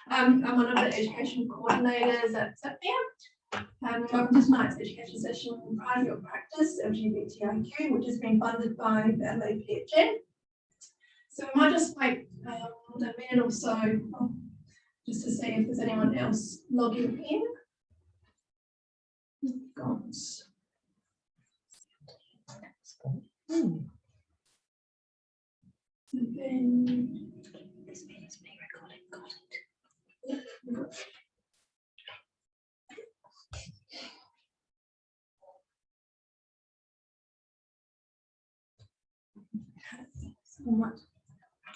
I'm one of the education coordinators at SEPIA. Welcome to tonight's education session, Private Practice, Lgbtiq, which has been funded by the Lgbtiq. So we might just wait a minute or so just to see if there's anyone else logging in. We've got and then this meeting is being recorded. Got it. So we might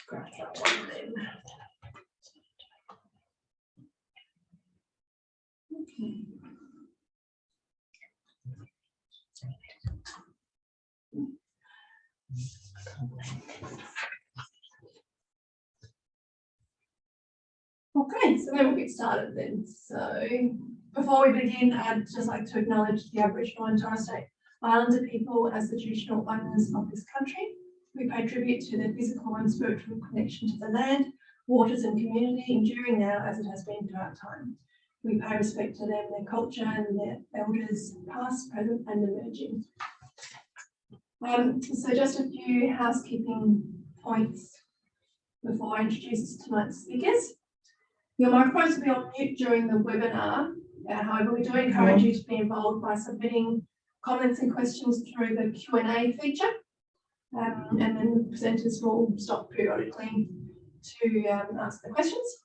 grab that one then. Okay. Okay, so then we'll get started then. So before we begin, I'd just like to acknowledge the Aboriginal and Torres Strait Islander people as the traditional owners of this country. We pay tribute to their physical and spiritual connection to the land, waters and community, enduring now as it has been throughout time. We pay respect to them, their culture and their elders, past, present and emerging. So just a few housekeeping points before I introduce tonight's speakers. Your microphones will be on mute during the webinar. However, we do encourage you to be involved by submitting comments and questions through the Q&A feature. And then the presenters will stop periodically to ask the questions.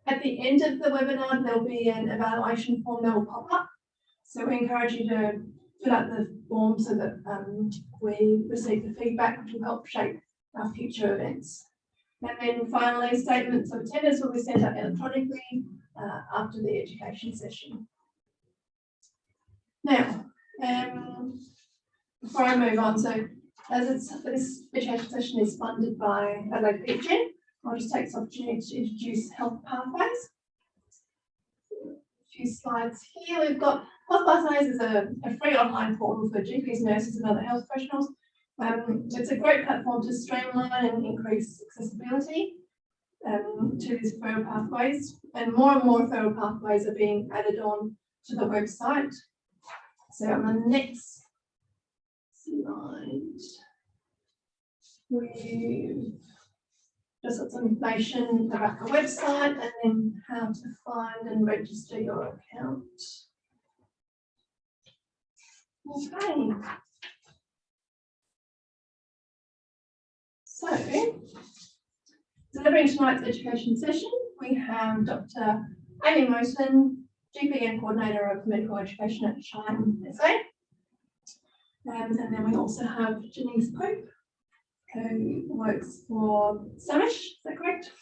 At the end of the webinar, there'll be an evaluation form that will pop up. So we encourage you to fill out the form so that we receive the feedback, which will help shape our future events. And then finally, statements of attendance will be sent out electronically after the education session. Now, before I move on, so as this education session is funded by Lgbtiq, I'll just take this opportunity to introduce health pathways. A few slides here. We've got Health Pathways is a free online portal for GPs, nurses and other health professionals. It's a great platform to streamline and increase accessibility to these referral pathways, and more referral pathways are being added on to the website. So on the next slide, we've just got some information about the website and then how to find and register your account. Okay. So, delivering tonight's education session, we have Dr. Amy Moslin, GPN Coordinator of Medical Education at Chem Sex. And then we also have Janice Pope, who works for SAMISH, is that correct?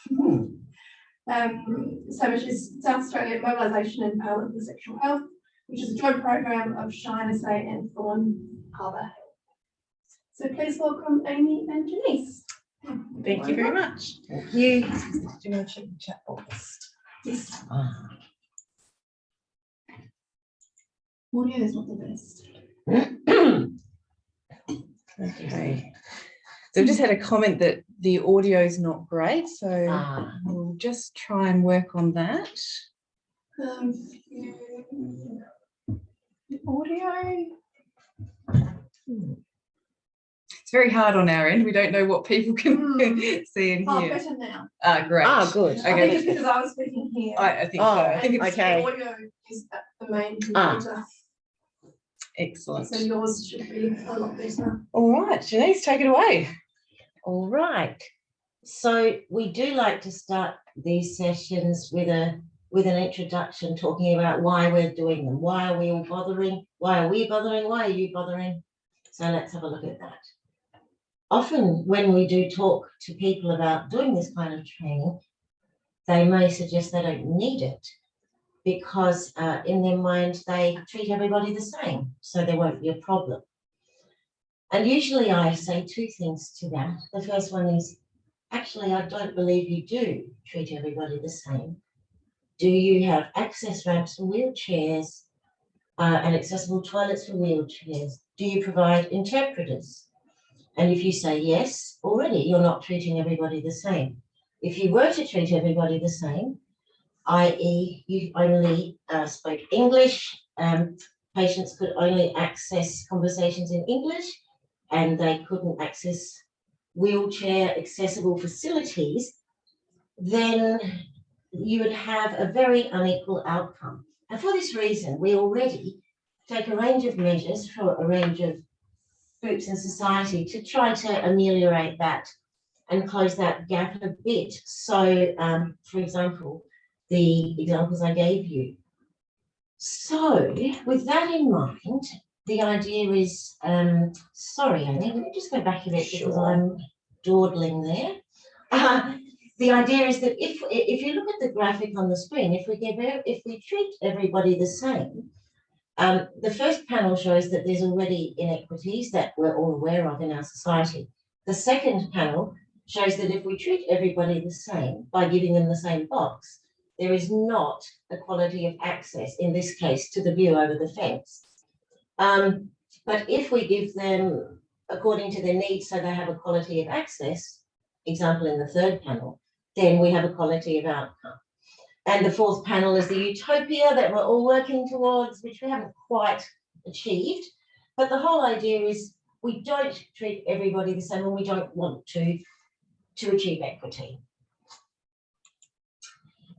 SAMISH is South Australia Mobilisation and Empowerment for Sexual Health, which is a joint program of Shine SA and Thorn Harbour Health. So please welcome Amy and Janice. Thank you very much. Thank you. Do you want to check the chat box? Yes. Audio is not the best. Okay. So I've just had a comment that the audio is not great, so we'll just try and work on that. Audio. It's very hard on our end. We don't know what people can see and hear. Better now. Great. Good. I think it's because I was speaking here. I think so. I think it's okay. The audio is at the main computer. Excellent. So yours should be a lot better. All right, Janice, take it away. All right. So we do like to start these sessions with an introduction, talking about why we're doing them. Why are we all bothering? Why are we bothering? Why are you bothering? So let's have a look at that. Often when we do talk to people about doing this kind of training, they may suggest they don't need it because in their mind they treat everybody the same, so there won't be a problem. And usually I say two things to that. The first one is, actually, I don't believe you do treat everybody the same. Do you have access ramps for wheelchairs and accessible toilets for wheelchairs? Do you provide interpreters? And if you say yes, already you're not treating everybody the same. if you were to treat everybody the same, i.e. you only spoke English, patients could only access conversations in English, and they couldn't access wheelchair accessible facilities, then you would have a very unequal outcome. And for this reason, we already take a range of measures for a range of groups in society to try to ameliorate that and close that gap a bit. So, for example, the examples I gave you. So, with that in mind, the idea is, sorry, Amy, let me just go back a bit because I'm dawdling there. The idea is that if you look at the graphic on the screen, if we treat everybody the same, the first panel shows that there's already inequities that we're all aware of in our society. The second panel shows that if we treat everybody the same by giving them the same box, there is not equality of access, in this case, to the view over the fence. But if we give them according to their needs, so they have equality of access, example in the third panel, then we have equality of outcome. And the fourth panel is the utopia that we're all working towards, which we haven't quite achieved. But the whole idea is we don't treat everybody the same, and we don't want to achieve equity.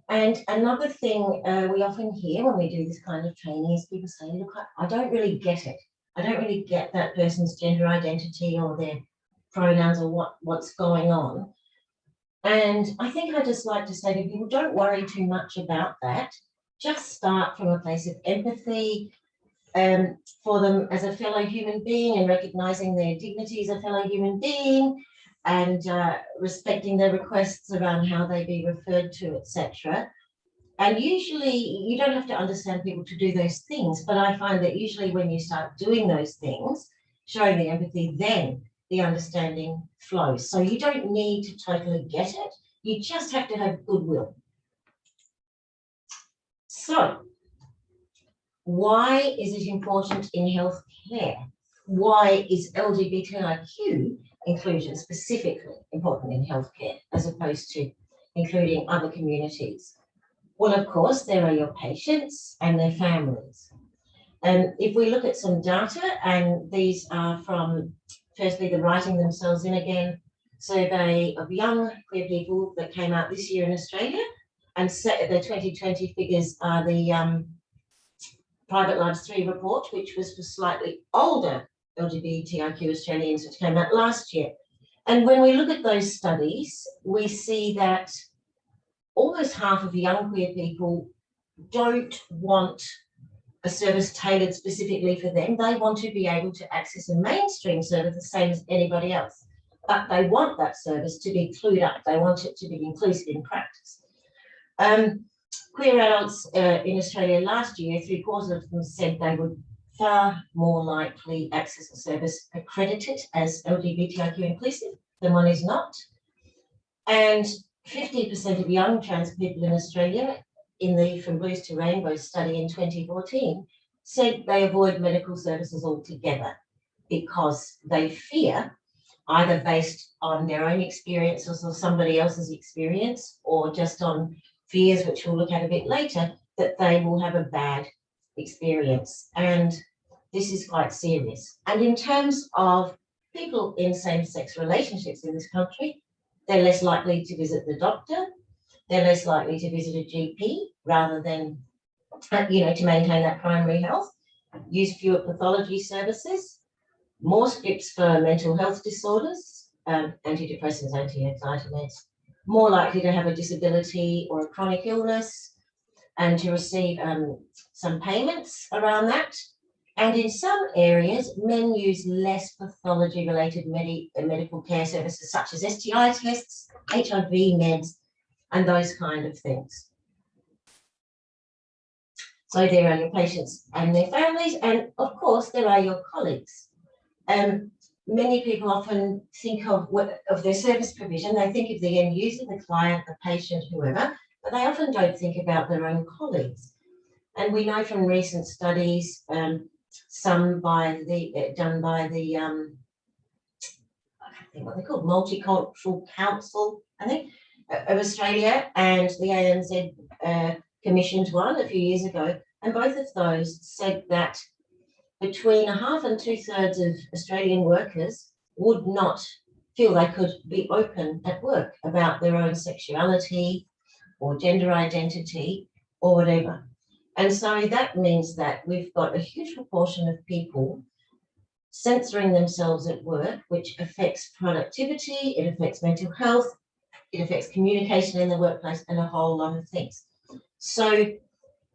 And another thing we often hear when we do this kind of training is people say, look, I don't really get it. I don't really get that person's gender identity or their pronouns or what's going on. And I think I just like to say to people, don't worry too much about that. Just start from a place of empathy for them as a fellow human being and recognizing their dignity as a fellow human being and respecting their requests around how they be referred to, etc. And usually you don't have to understand people to do those things, but I find that usually when you start doing those things, showing the empathy, then the understanding flows. So you don't need to totally get it. You just have to have goodwill. So why is it important in healthcare? Why is LGBTIQ inclusion specifically important in healthcare as opposed to including other communities? Well, of course, there are your patients and their families. And if we look at some data, and these are from, firstly, the Writing Themselves In Again survey of young queer people that came out this year in Australia, and the 2020 figures are the Private Lives 3 report, which was for slightly older LGBTIQ Australians, which came out last year. And when we look at those studies, we see that almost half of young queer people don't want a service tailored specifically for them. They want to be able to access a mainstream service the same as anybody else, but they want that service to be clued up. They want it to be inclusive in practice. Queer adults in Australia last year, 3/4 of them said they would far more likely access a service accredited as LGBTIQ inclusive than one is not. And 50% of young trans people in Australia in the From Blues to Rainbow study in 2014 said they avoid medical services altogether because they fear, either based on their own experiences or somebody else's experience, or just on fears, which we'll look at a bit later, that they will have a bad experience. And this is quite serious. And in terms of people in same-sex relationships in this country, they're less likely to visit the doctor, they're less likely to visit a GP rather than, to maintain that primary health, use fewer pathology services, more scripts for mental health disorders, antidepressants, anti-anxiety meds, more likely to have a disability or a chronic illness and to receive some payments around that. And in some areas, men use less pathology-related medical care services such as STI tests, HIV meds, and those kind of things. So there are your patients and their families, and of course there are your colleagues. Many people often think of their service provision, they think of the end user, the client, the patient, whoever, but they often don't think about their own colleagues. And we know from recent studies, some done by the I can't think what they're called, Multicultural Council, I think, of Australia, and the ANZ commissioned one a few years ago, and both of those said that between a half and 2/3 of Australian workers would not feel they could be open at work about their own sexuality or gender identity or whatever. And so that means that we've got a huge proportion of people censoring themselves at work, which affects productivity, it affects mental health, it affects communication in the workplace, and a whole lot of things. So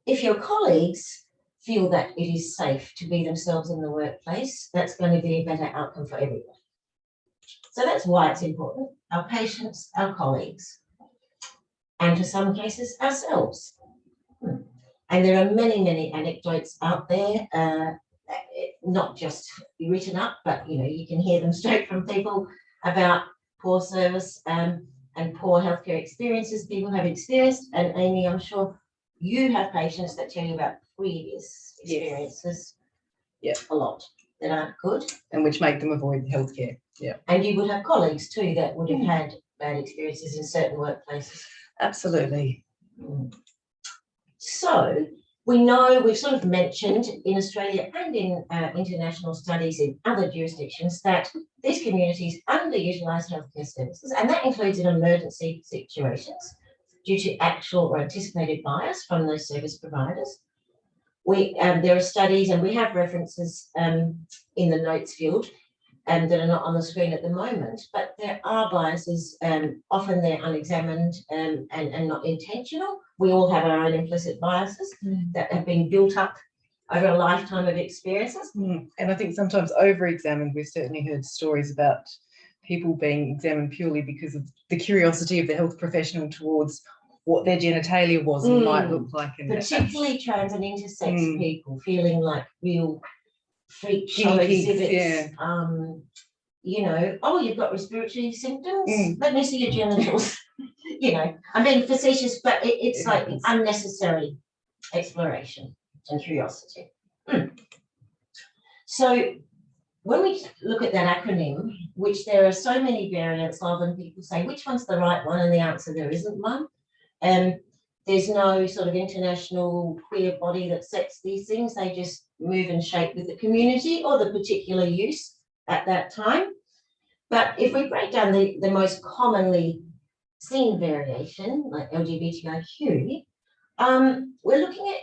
if your colleagues feel that it is safe to be themselves in the workplace, that's going to be a better outcome for everyone. So that's why it's important. Our patients, our colleagues, and in some cases, ourselves. And there are many, many anecdotes out there, not just written up, but you can hear them straight from people about poor service and poor healthcare experiences people have experienced. And Amy, I'm sure you have patients that tell you about previous experiences, a lot that aren't good, and which make them avoid healthcare. Yeah, and you would have colleagues too that would have had bad experiences in certain workplaces. Absolutely. So we know, we've sort of mentioned in Australia and in international studies in other jurisdictions that these communities underutilise healthcare services, and that includes in emergency situations due to actual or anticipated bias from those service providers. There are studies, and we have references in the notes field that are not on the screen at the moment, but there are biases, often they're unexamined and not intentional. We all have our own implicit biases that have been built up over a lifetime of experiences. And I think sometimes over-examined. We've certainly heard stories about people being examined purely because of the curiosity of the health professional towards what their genitalia was and might look like. And particularly trans and intersex people feeling like real freak show exhibits. Oh, you've got respiratory symptoms? Let me see your genitals. I'm being facetious, but it's like unnecessary exploration and curiosity. So when we look at that acronym, which there are so many variants of, and people say, which one's the right one? And the answer, there isn't one. There's no sort of international queer body that sets these things. They just move and shake with the community or the particular use at that time. But if we break down the most commonly seen variation, like LGBTIQ, we're looking at,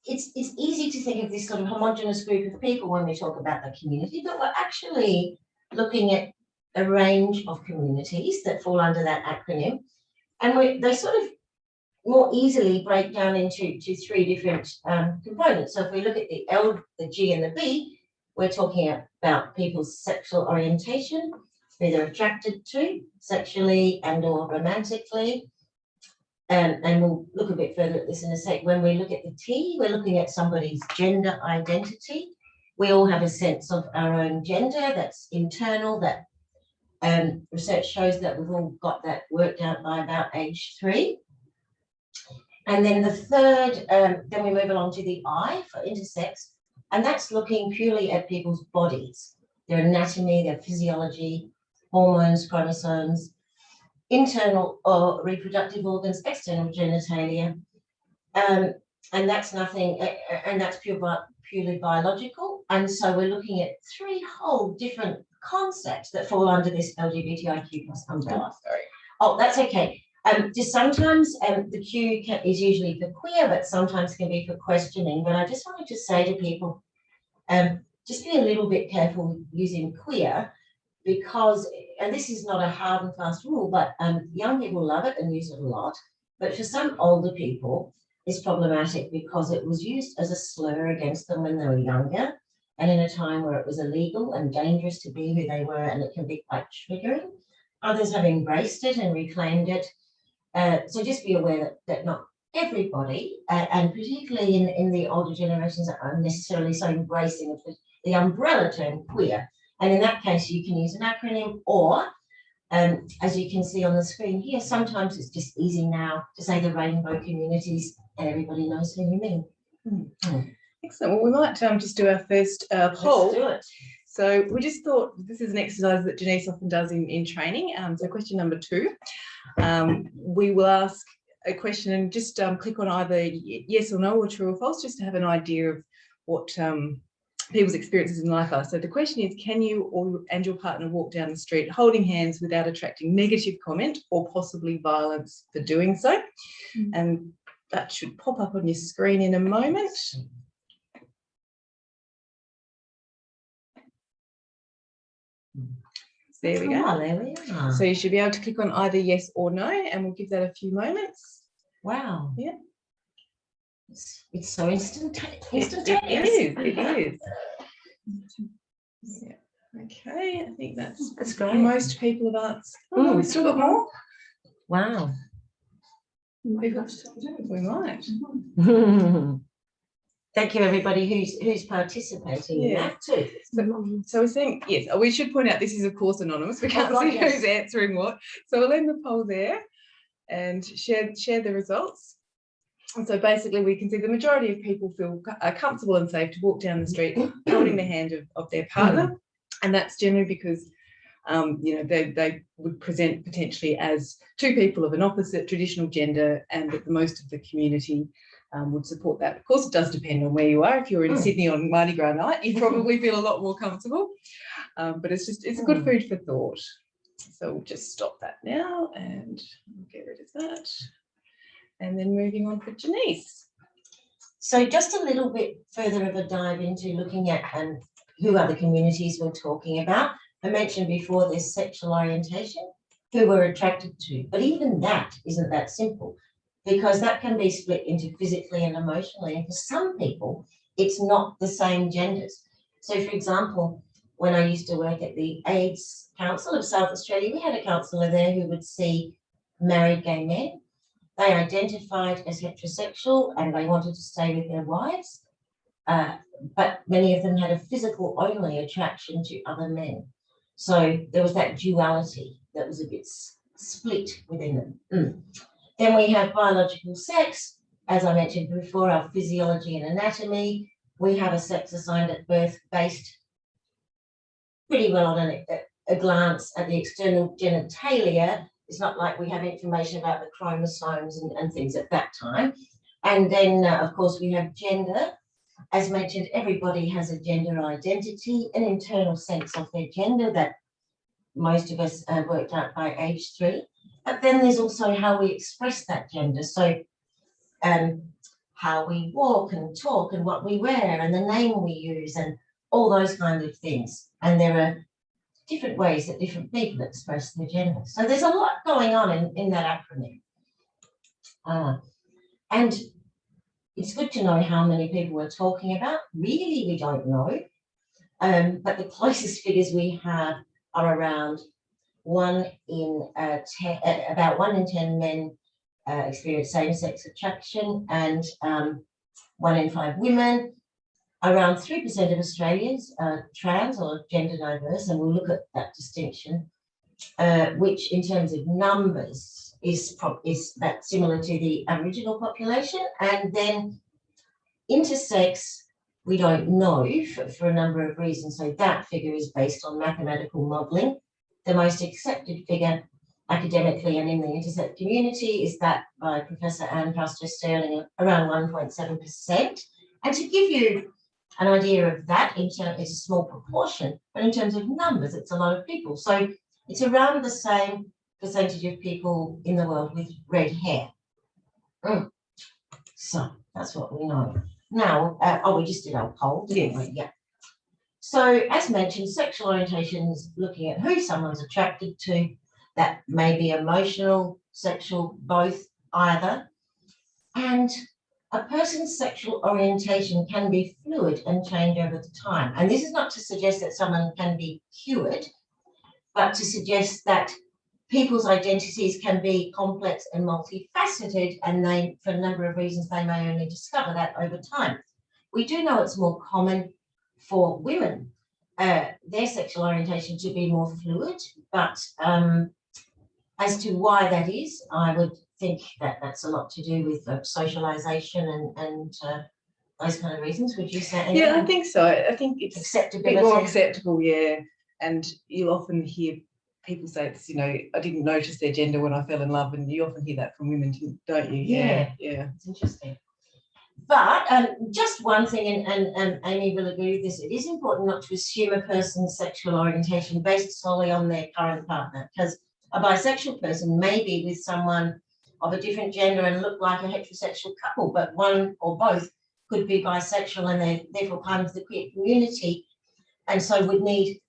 it's easy to think of this sort of homogenous group of people when we talk about the community, but we're actually looking at a range of communities that fall under that acronym. And they sort of more easily break down into three different components. So if we look at the L, the G, and the B, we're talking about people's sexual orientation, who they're attracted to sexually and or romantically. And we'll look a bit further at this in a sec. When we look at the T, we're looking at somebody's gender identity. We all have a sense of our own gender that's internal, that research shows that we've all got that worked out by about age 3. And then the third, then we move along to the I for intersex, and that's looking purely at people's bodies, their anatomy, their physiology, hormones, chromosomes, internal or reproductive organs, external genitalia, and that's nothing, and that's purely biological. And so we're looking at 3 whole different concepts that fall under this LGBTIQ+ umbrella. Sorry. Oh, that's okay. Just sometimes the Q is usually for queer, but sometimes can be for questioning. But I just wanted to say to people, just be a little bit careful using queer, because, and this is not a hard and fast rule, but young people love it and use it a lot. But for some older people, it's problematic because it was used as a slur against them when they were younger, and in a time where it was illegal and dangerous to be who they were, and it can be quite triggering. Others have embraced it and reclaimed it. So just be aware that not everybody, and particularly in the older generations, are necessarily so embracing of the umbrella term queer. And in that case, you can use an acronym, or as you can see on the screen here, sometimes it's just easy now to say the rainbow communities and everybody knows who you mean. Excellent. Well, we might just do our first poll. Let's do it. So we just thought this is an exercise that Janice often does in training. So question number 2, we will ask a question and just click on either yes or no or true or false, just to have an idea of what people's experiences in life are. So the question is, can you and your partner walk down the street holding hands without attracting negative comment or possibly violence for doing so? And that should pop up on your screen in a moment. There we go. Oh, there we are. So you should be able to click on either yes or no, and we'll give that a few moments. Wow. Yeah. It's so instantaneous. It is. Yeah. Okay, I think that's great. Most people have answered. Oh, we still got more? Wow. We've got to do it. We might. Thank you, everybody who's participating in that too. So we're saying, yes, we should point out this is, of course, anonymous. We can't see who's answering what. So we'll end the poll there and share the results. And so basically we can see the majority of people feel comfortable and safe to walk down the street holding the hand of their partner. And that's generally because they would present potentially as two people of an opposite traditional gender, and that most of the community would support that. Of course, it does depend on where you are. If you're in Sydney on Mardi Gras night, you probably feel a lot more comfortable. But it's a good food for thought. So we'll just stop that now and get rid of that. And then moving on for Janice. So just a little bit further of a dive into looking at who are the communities we're talking about. I mentioned before there's sexual orientation, who we're attracted to, but even that isn't that simple, because that can be split into physically and emotionally. And for some people, it's not the same genders. So for example, when I used to work at the AIDS Council of South Australia, we had a counsellor there who would see married gay men. They identified as heterosexual and they wanted to stay with their wives, but many of them had a physical only attraction to other men. So there was that duality that was a bit split within them. Then we have biological sex. As I mentioned before, our physiology and anatomy. We have a sex assigned at birth based pretty well on a glance at the external genitalia. It's not like we have information about the chromosomes and things at that time. And then, of course, we have gender. As mentioned, everybody has a gender identity, an internal sense of their gender that most of us worked out by age 3. But then there's also how we express that gender. So how we walk and talk and what we wear and the name we use and all those kind of things. And there are different ways that different people express their gender. So there's a lot going on in that acronym. And it's good to know how many people we're talking about. Really, we don't know. But the closest figures we have are around 1 in 10, about 1 in 10 men experience same-sex attraction, and 1 in 5 women. Around 3% of Australians are trans or gender diverse, and we'll look at that distinction, which in terms of numbers is that similar to the Aboriginal population. And then intersex, we don't know for a number of reasons. So that figure is based on mathematical modelling. The most accepted figure academically and in the intersex community is that by Professor Anne Pastor-Sterling, around 1.7%. And to give you an idea of that, it's a small proportion, but in terms of numbers, it's a lot of people. So it's around the same percentage of people in the world with red hair. So that's what we know. Now, we just did our poll, didn't we? Yeah. So as mentioned, sexual orientation is looking at who someone's attracted to. That may be emotional, sexual, both, either. And a person's sexual orientation can be fluid and change over time. And this is not to suggest that someone can be cured, but to suggest that people's identities can be complex and multifaceted, and for a number of reasons, they may only discover that over time. We do know it's more common for women, their sexual orientation to be more fluid, but as to why that is, I would think that that's a lot to do with socialization and those kind of reasons, would you say? Yeah, I think so. I think it's a Acceptability. bit more acceptable, yeah. And you'll often hear people say it's, I didn't notice their gender when I fell in love, and you often hear that from women, don't you? Yeah. It's interesting. But just one thing, and Amy will agree with this, it is important not to assume a person's sexual orientation based solely on their current partner, because a bisexual person may be with someone of a different gender and look like a heterosexual couple, but one or both could be bisexual and they're therefore part of the queer community, and so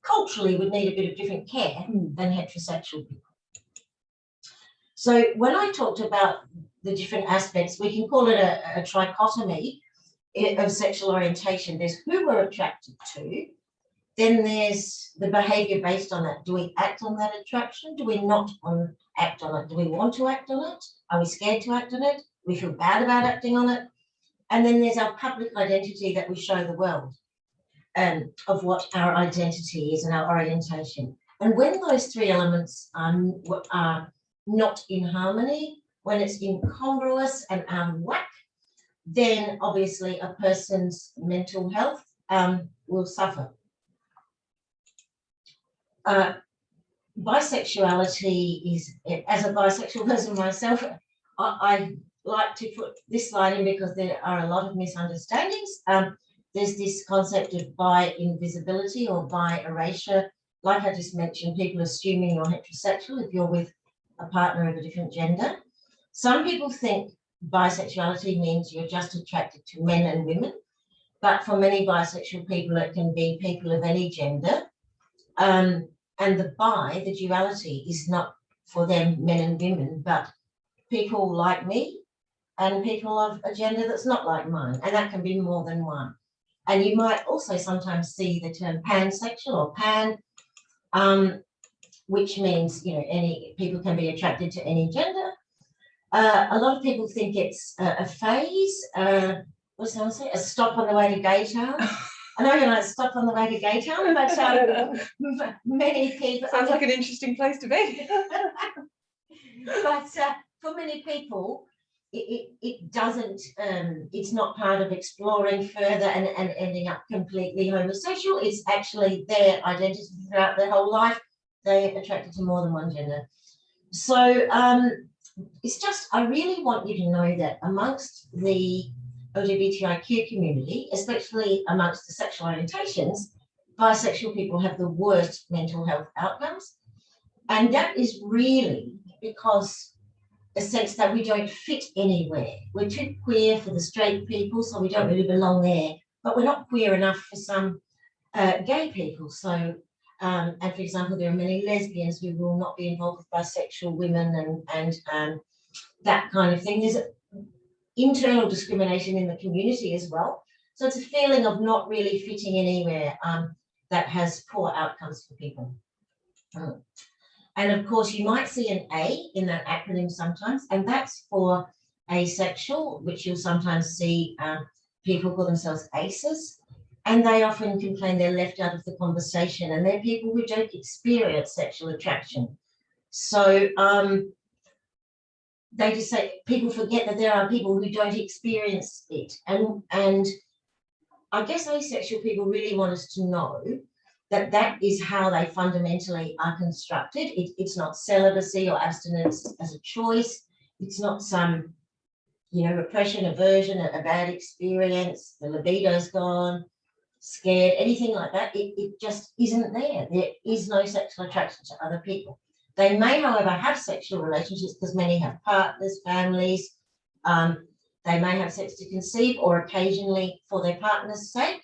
culturally would need a bit of different care than heterosexual people. So when I talked about the different aspects, we can call it a trichotomy of sexual orientation. There's who we're attracted to, then there's the behaviour based on that. Do we act on that attraction? Do we not act on it? Do we want to act on it? Are we scared to act on it? We feel bad about acting on it? And then there's our public identity that we show the world of what our identity is and our orientation. And when those three elements are not in harmony, when it's incongruous and out of whack, then obviously a person's mental health will suffer. Bisexuality is, as a bisexual person myself, I like to put this slide in because there are a lot of misunderstandings. There's this concept of bi-invisibility or bi-erasure. Like I just mentioned, people assuming you're heterosexual if you're with a partner of a different gender. Some people think bisexuality means you're just attracted to men and women, but for many bisexual people, it can be people of any gender. And the duality is not for them, men and women, but people like me and people of a gender that's not like mine, and that can be more than one. And you might also sometimes see the term pansexual or pan, which means, any people can be attracted to any gender. A lot of people think it's a phase, what does someone say? A stop on the way to Gay Town. I know you're like, stop on the way to Gay Town, but many people... Sounds like an interesting place to be. But for many people, it doesn't, it's not part of exploring further and ending up completely homosexual. It's actually their identity throughout their whole life. They're attracted to more than one gender. So it's just, I really want you to know that amongst the LGBTIQ community, especially amongst the sexual orientations, bisexual people have the worst mental health outcomes. And that is really because a sense that we don't fit anywhere. We're too queer for the straight people, so we don't really belong there, but we're not queer enough for some gay people. So, and for example, there are many lesbians who will not be involved with bisexual women and that kind of thing. There's internal discrimination in the community as well. So it's a feeling of not really fitting anywhere that has poor outcomes for people. And of course, you might see an A in that acronym sometimes, and that's for asexual, which you'll sometimes see people call themselves aces, and they often complain they're left out of the conversation, and they're people who don't experience sexual attraction. So they just say, people forget that there are people who don't experience it. And I guess asexual people really want us to know that that is how they fundamentally are constructed. It's not celibacy or abstinence as a choice. It's not some, repression, aversion, a bad experience, the libido's gone, scared, anything like that. It just isn't there. There is no sexual attraction to other people. They may, however, have sexual relationships because many have partners, families. They may have sex to conceive or occasionally for their partner's sake.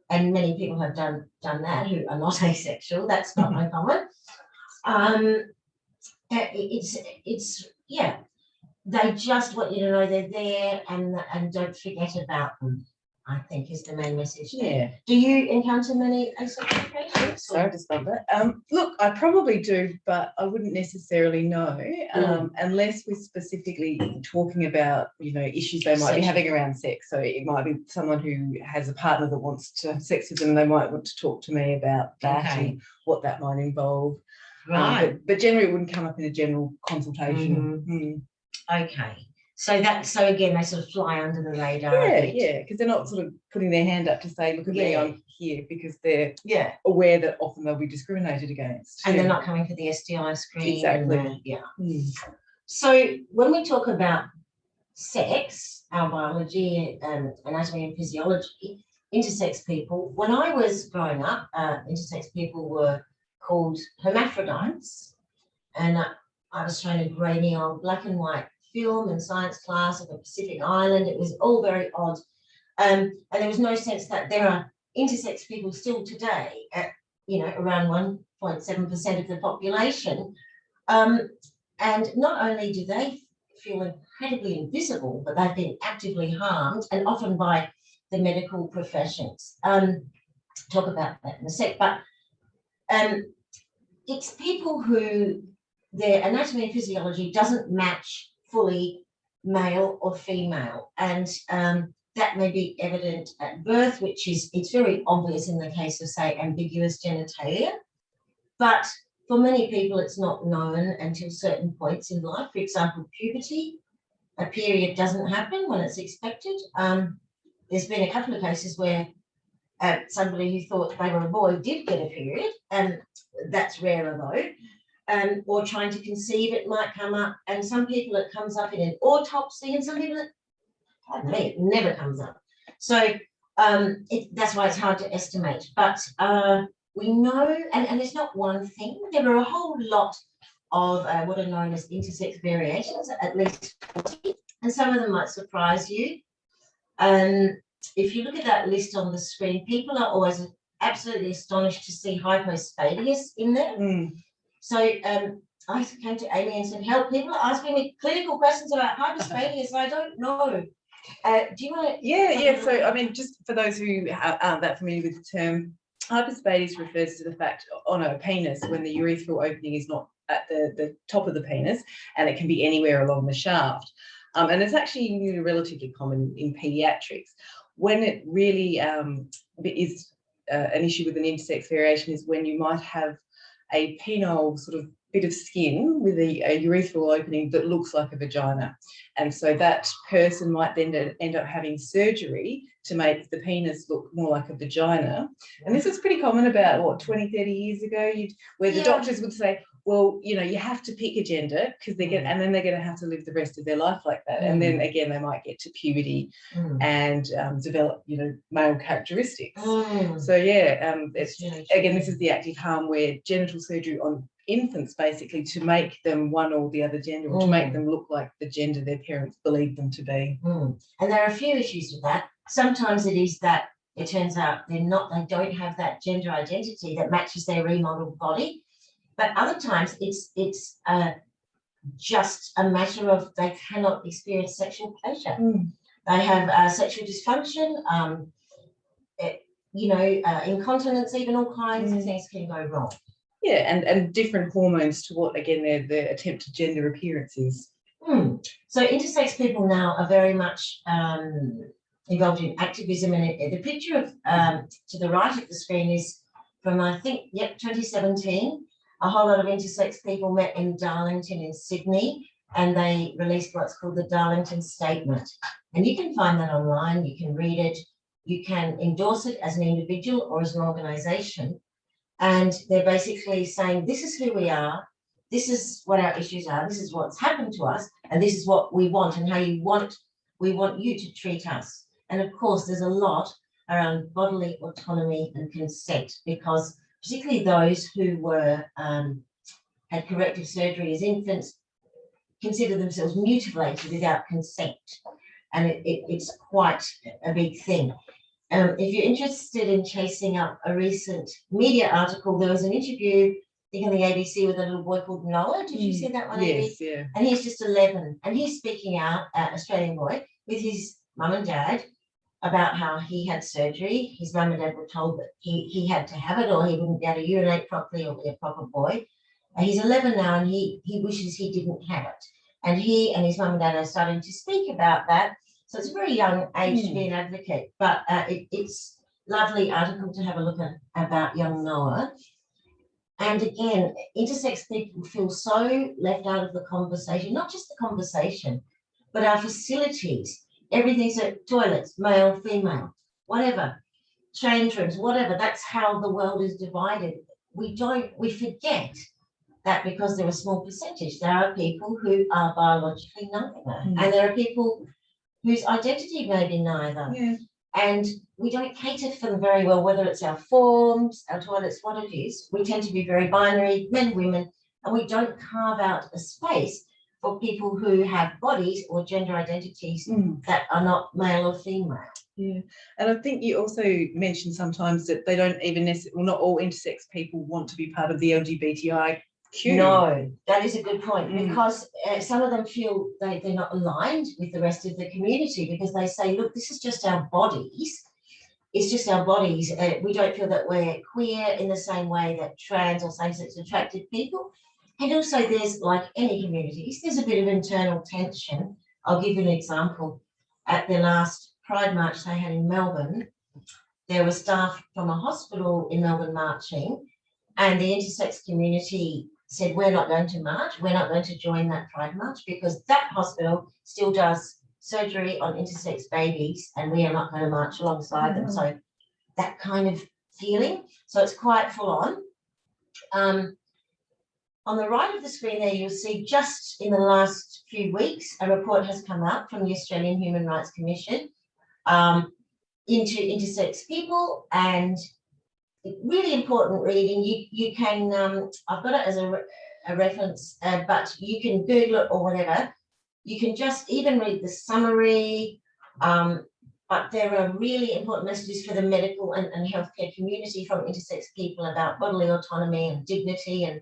And many people have done that who are not asexual. That's not uncommon. They just want you to know they're there and don't forget about them, I think is the main message. Yeah. Do you encounter many asexual patients? Sorry to stop that. Look, I probably do, but I wouldn't necessarily know unless we're specifically talking about, issues they might be having around sex. So it might be someone who has a partner that wants to have sex with them. They might want to talk to me about that and what that might involve. Right. But generally it wouldn't come up in a general consultation. Okay. So again, they sort of fly under the radar. Yeah, because they're not sort of putting their hand up to say, look at me, I'm here, because they're aware that often they'll be discriminated against. And they're not coming for the STI screen. Exactly. So when we talk about sex, our biology, anatomy and physiology, intersex people, when I was growing up, intersex people were called hermaphrodites, and I was shown a grainy old black and white film in science class of a Pacific island. It was all very odd, and there was no sense that there are intersex people still today at around 1.7% of the population, and not only do they feel incredibly invisible, but they've been actively harmed, and often by the medical professions. Talk about that in a sec, but it's people who their anatomy and physiology doesn't match fully male or female, and that may be evident at birth, it's very obvious in the case of, say, ambiguous genitalia, but for many people it's not known until certain points in life. For example, puberty, a period doesn't happen when it's expected. There's been a couple of cases where somebody who thought they were a boy did get a period, and that's rarer though. Or trying to conceive, it might come up, and some people it comes up in an autopsy, and some people it never comes up. So that's why it's hard to estimate. But we know, and there's not one thing, there are a whole lot of what are known as intersex variations, at least 40, and some of them might surprise you. If you look at that list on the screen, people are always absolutely astonished to see hypospadias in there. So I came to Amy and said, help, people are asking me clinical questions about hypospadias, and I don't know. Do you want to? Yeah. So, I mean, just for those who aren't that familiar with the term, hypospadias refers to the fact on a penis when the urethral opening is not at the top of the penis, and it can be anywhere along the shaft. And it's actually relatively common in pediatrics. When it really is an issue with an intersex variation is when you might have a penile sort of bit of skin with a urethral opening that looks like a vagina. And so that person might then end up having surgery to make the penis look more like a vagina. And this was pretty common about, 20, 30 years ago, where the doctors would say, well, you have to pick a gender because and then they're going to have to live the rest of their life like that. And then again, they might get to puberty and develop, male characteristics. So again, this is the active harm where genital surgery on infants basically to make them one or the other gender, or to make them look like the gender their parents believe them to be. And there are a few issues with that. Sometimes it is that it turns out they don't have that gender identity that matches their remodeled body. But other times it's just a matter of they cannot experience sexual pleasure. They have sexual dysfunction, incontinence, even all kinds of things can go wrong. Yeah, and different hormones to what, again, their attempted gender appearance is. So intersex people now are very much involved in activism, and the picture of to the right of the screen is from, I think, 2017. A whole lot of intersex people met in Darlington in Sydney, and they released what's called the Darlington Statement. And you can find that online, you can read it, you can endorse it as an individual or as an organisation. And they're basically saying, this is who we are, this is what our issues are, this is what's happened to us, and this is what we want and how we want you to treat us. And of course, there's a lot around bodily autonomy and consent, because particularly those who were had corrective surgery as infants consider themselves mutilated without consent. And it's quite a big thing. If you're interested in chasing up a recent media article, there was an interview, I think on the ABC, with a little boy called Noah. Did you see that one? Yes, yeah. And he's just 11, and he's speaking out, Australian boy, with his mum and dad about how he had surgery. His mum and dad were told that he had to have it or he wouldn't be able to urinate properly or be a proper boy. He's 11 now, and he wishes he didn't have it. And he and his mum and dad are starting to speak about that. So it's a very young age to be an advocate, but it's a lovely article to have a look at about young Noah. And again, intersex people feel so left out of the conversation, not just the conversation, but our facilities, everything's at toilets, male, female, whatever, change rooms, whatever, that's how the world is divided. We forget that because they're a small percentage, there are people who are biologically neither, and there are people whose identity may be neither. Yeah. And we don't cater for them very well, whether it's our forms, our toilets, what it is. We tend to be very binary, men, women, and we don't carve out a space for people who have bodies or gender identities that are not male or female. Yeah, and I think you also mentioned sometimes that they don't even necessarily, well, not all intersex people want to be part of the LGBTIQ. No, that is a good point, because some of them feel they're not aligned with the rest of the community, because they say, look, this is just our bodies. It's just our bodies. We don't feel that we're queer in the same way that trans or same-sex attracted people. And also there's, like any communities, there's a bit of internal tension. I'll give you an example. At the last Pride March they had in Melbourne, there were staff from a hospital in Melbourne marching, and the intersex community said, we're not going to march, we're not going to join that Pride March, because that hospital still does surgery on intersex babies and we are not going to march alongside them. So that kind of feeling. So it's quite full on. On the right of the screen there, you'll see just in the last few weeks, a report has come out from the Australian Human Rights Commission into intersex people, and really important reading. You can, I've got it as a reference, but you can Google it or whatever. You can just even read the summary, but there are really important messages for the medical and healthcare community from intersex people about bodily autonomy and dignity and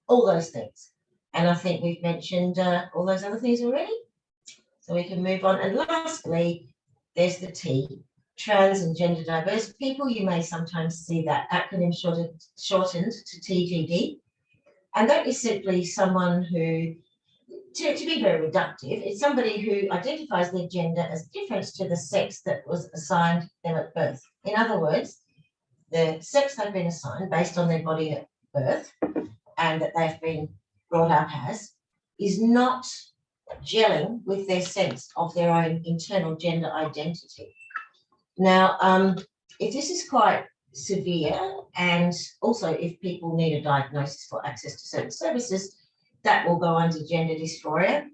all those things. And I think we've mentioned all those other things already. So we can move on. And lastly, there's the T, trans and gender diverse people. You may sometimes see that acronym shortened to TGD. And that is simply someone who, to be very reductive, it's somebody who identifies their gender as different to the sex that was assigned them at birth. In other words, the sex they've been assigned based on their body at birth and that they've been brought up as is not gelling with their sense of their own internal gender identity. Now, if this is quite severe, and also if people need a diagnosis for access to certain services, that will go under gender dysphoria.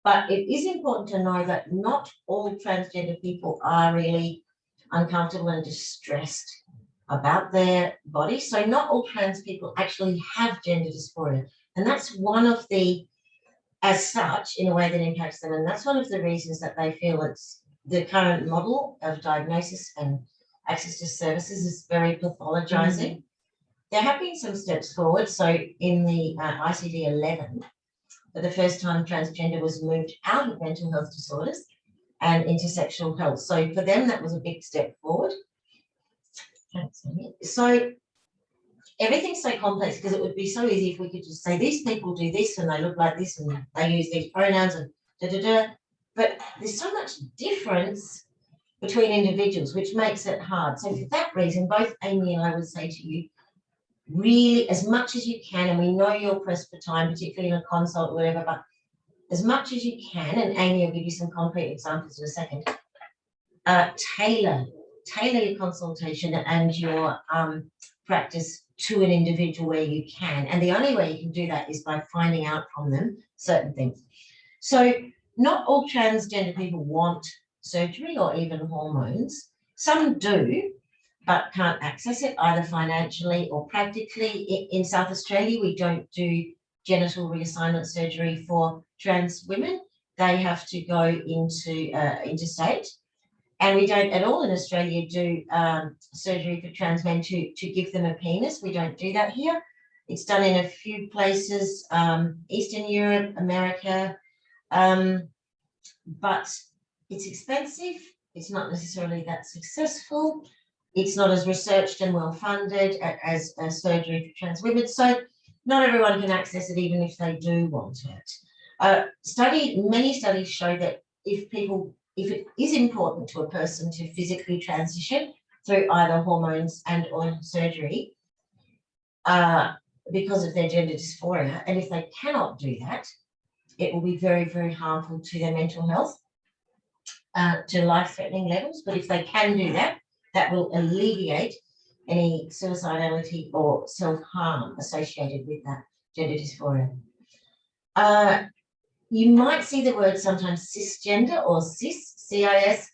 But it is important to know that not all transgender people are really uncomfortable and distressed about their body. So not all trans people actually have gender dysphoria. And that's one of the, as such, in a way that impacts them. And that's one of the reasons that they feel it's the current model of diagnosis and access to services is very pathologizing. There have been some steps forward. So in the ICD-11, for the first time, transgender was moved out of mental health disorders and intersexual health. So for them, that was a big step forward. So everything's so complex because it would be so easy if we could just say these people do this and they look like this and they use these pronouns and da-da-da. But there's so much difference between individuals, which makes it hard. So for that reason, both Amy and I would say to you, really, as much as you can, and we know you're pressed for time, particularly in a consult or whatever, but as much as you can, and Amy will give you some concrete examples in a second, tailor your consultation and your practice to an individual where you can. And the only way you can do that is by finding out from them certain things. So not all transgender people want surgery or even hormones. Some do, but can't access it either financially or practically. In South Australia, we don't do genital reassignment surgery for trans women. They have to go into interstate. And we don't at all in Australia do surgery for trans men to give them a penis. We don't do that here. It's done in a few places, Eastern Europe, America, but it's expensive. It's not necessarily that successful. It's not as researched and well-funded as surgery for trans women. So not everyone can access it, even if they do want it. Many studies show that if it is important to a person to physically transition through either hormones and or surgery because of their gender dysphoria, and if they cannot do that, it will be very, very harmful to their mental health, to life-threatening levels. But if they can do that, that will alleviate any suicidality or self-harm associated with that gender dysphoria. You might see the word sometimes cisgender or cis, CIS,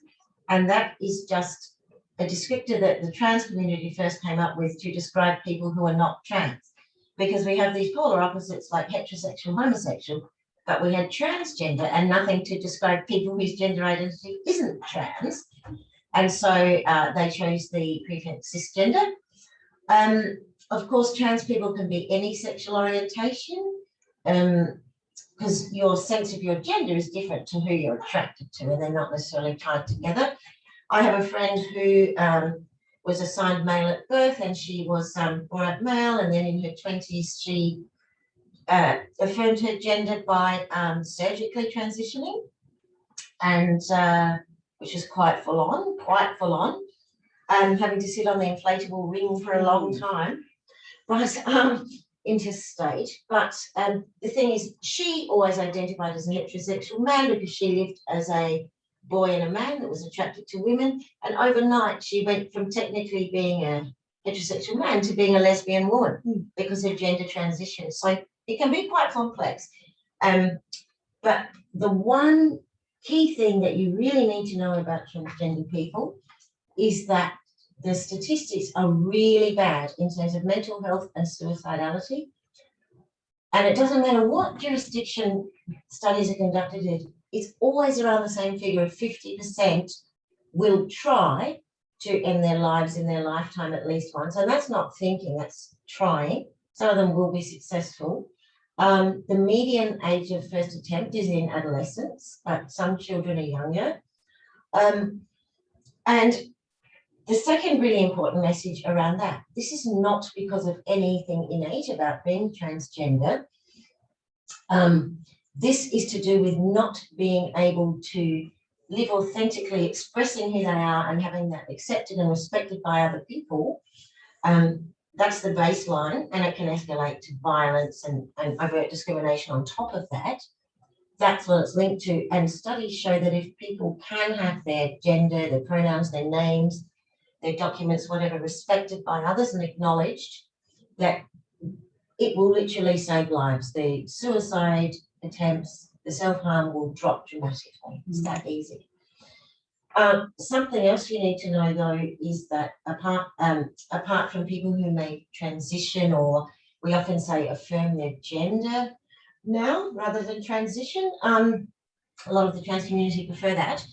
and that is just a descriptor that the trans community first came up with to describe people who are not trans, because we have these polar opposites like heterosexual, homosexual, but we had transgender and nothing to describe people whose gender identity isn't trans. And so they chose the prefix cisgender. Of course, trans people can be any sexual orientation, because your sense of your gender is different to who you're attracted to, and they're not necessarily tied together. I have a friend who was assigned male at birth, and she was born out male, and then in her 20s she affirmed her gender by surgically transitioning, and which is quite full on, having to sit on the inflatable ring for a long time, right, interstate. But the thing is, she always identified as a heterosexual man because she lived as a boy and a man that was attracted to women, and overnight she went from technically being a heterosexual man to being a lesbian woman because of gender transition. So it can be quite complex. But the one key thing that you really need to know about transgender people is that the statistics are really bad in terms of mental health and suicidality. And it doesn't matter what jurisdiction studies are conducted in, it's always around the same figure of 50% will try to end their lives in their lifetime at least once. And that's not thinking, that's trying. Some of them will be successful. The median age of first attempt is in adolescence, but some children are younger. And the second really important message around that, this is not because of anything innate about being transgender. This is to do with not being able to live authentically, expressing who they are and having that accepted and respected by other people. That's the baseline, and it can escalate to violence and overt discrimination on top of that. That's what it's linked to. And studies show that if people can have their gender, their pronouns, their names, their documents, whatever, respected by others and acknowledged, that it will literally save lives. The suicide attempts, the self-harm will drop dramatically. It's that easy. Something else you need to know, though, is that apart from people who may transition, or we often say affirm their gender now rather than transition, a lot of the trans community prefer that.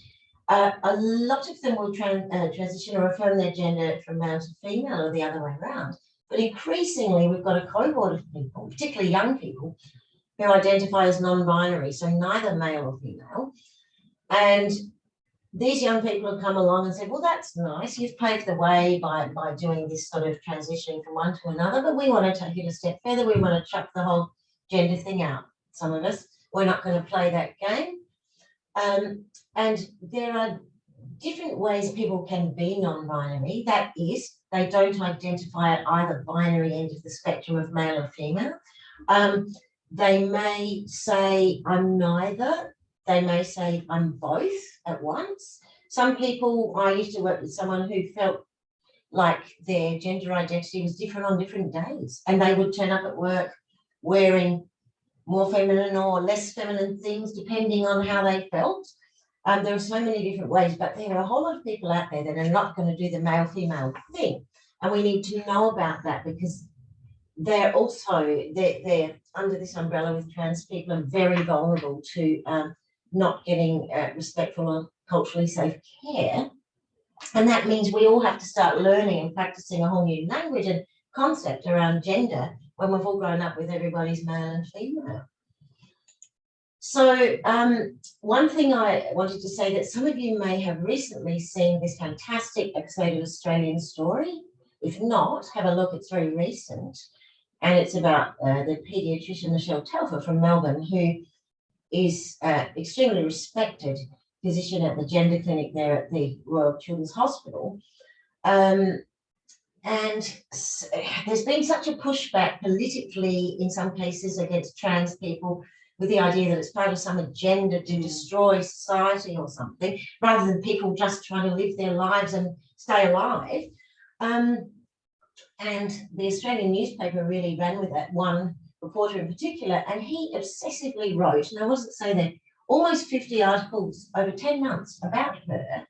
A lot of them will transition or affirm their gender from male to female or the other way around. But increasingly, we've got a cohort of people, particularly young people, who identify as non-binary, so neither male or female. And these young people have come along and said, well, that's nice. You've paved the way by doing this sort of transitioning from one to another, but we want to take it a step further. We want to chuck the whole gender thing out, some of us. We're not going to play that game. And there are different ways people can be non-binary. That is, they don't identify at either binary end of the spectrum of male or female. They may say, I'm neither. They may say, I'm both at once. Some people, I used to work with someone who felt like their gender identity was different on different days, and they would turn up at work wearing more feminine or less feminine things depending on how they felt. There are so many different ways, but there are a whole lot of people out there that are not going to do the male-female thing. And we need to know about that, because they're also, they're under this umbrella with trans people and very vulnerable to not getting respectful and culturally safe care. And that means we all have to start learning and practicing a whole new language and concept around gender when we've all grown up with everybody's male and female. So one thing I wanted to say, that some of you may have recently seen this fantastic episode of Australian Story. If not, have a look, it's very recent. And it's about the paediatrician Michelle Telfer from Melbourne, who is extremely respected physician at the gender clinic there at the Royal Children's Hospital. And there's been such a pushback politically in some cases against trans people, with the idea that it's part of some agenda to destroy society or something, rather than people just trying to live their lives and stay alive. And the Australian newspaper really ran with that, one reporter in particular, and he obsessively wrote, and I wasn't saying that, almost 50 articles over 10 months about her,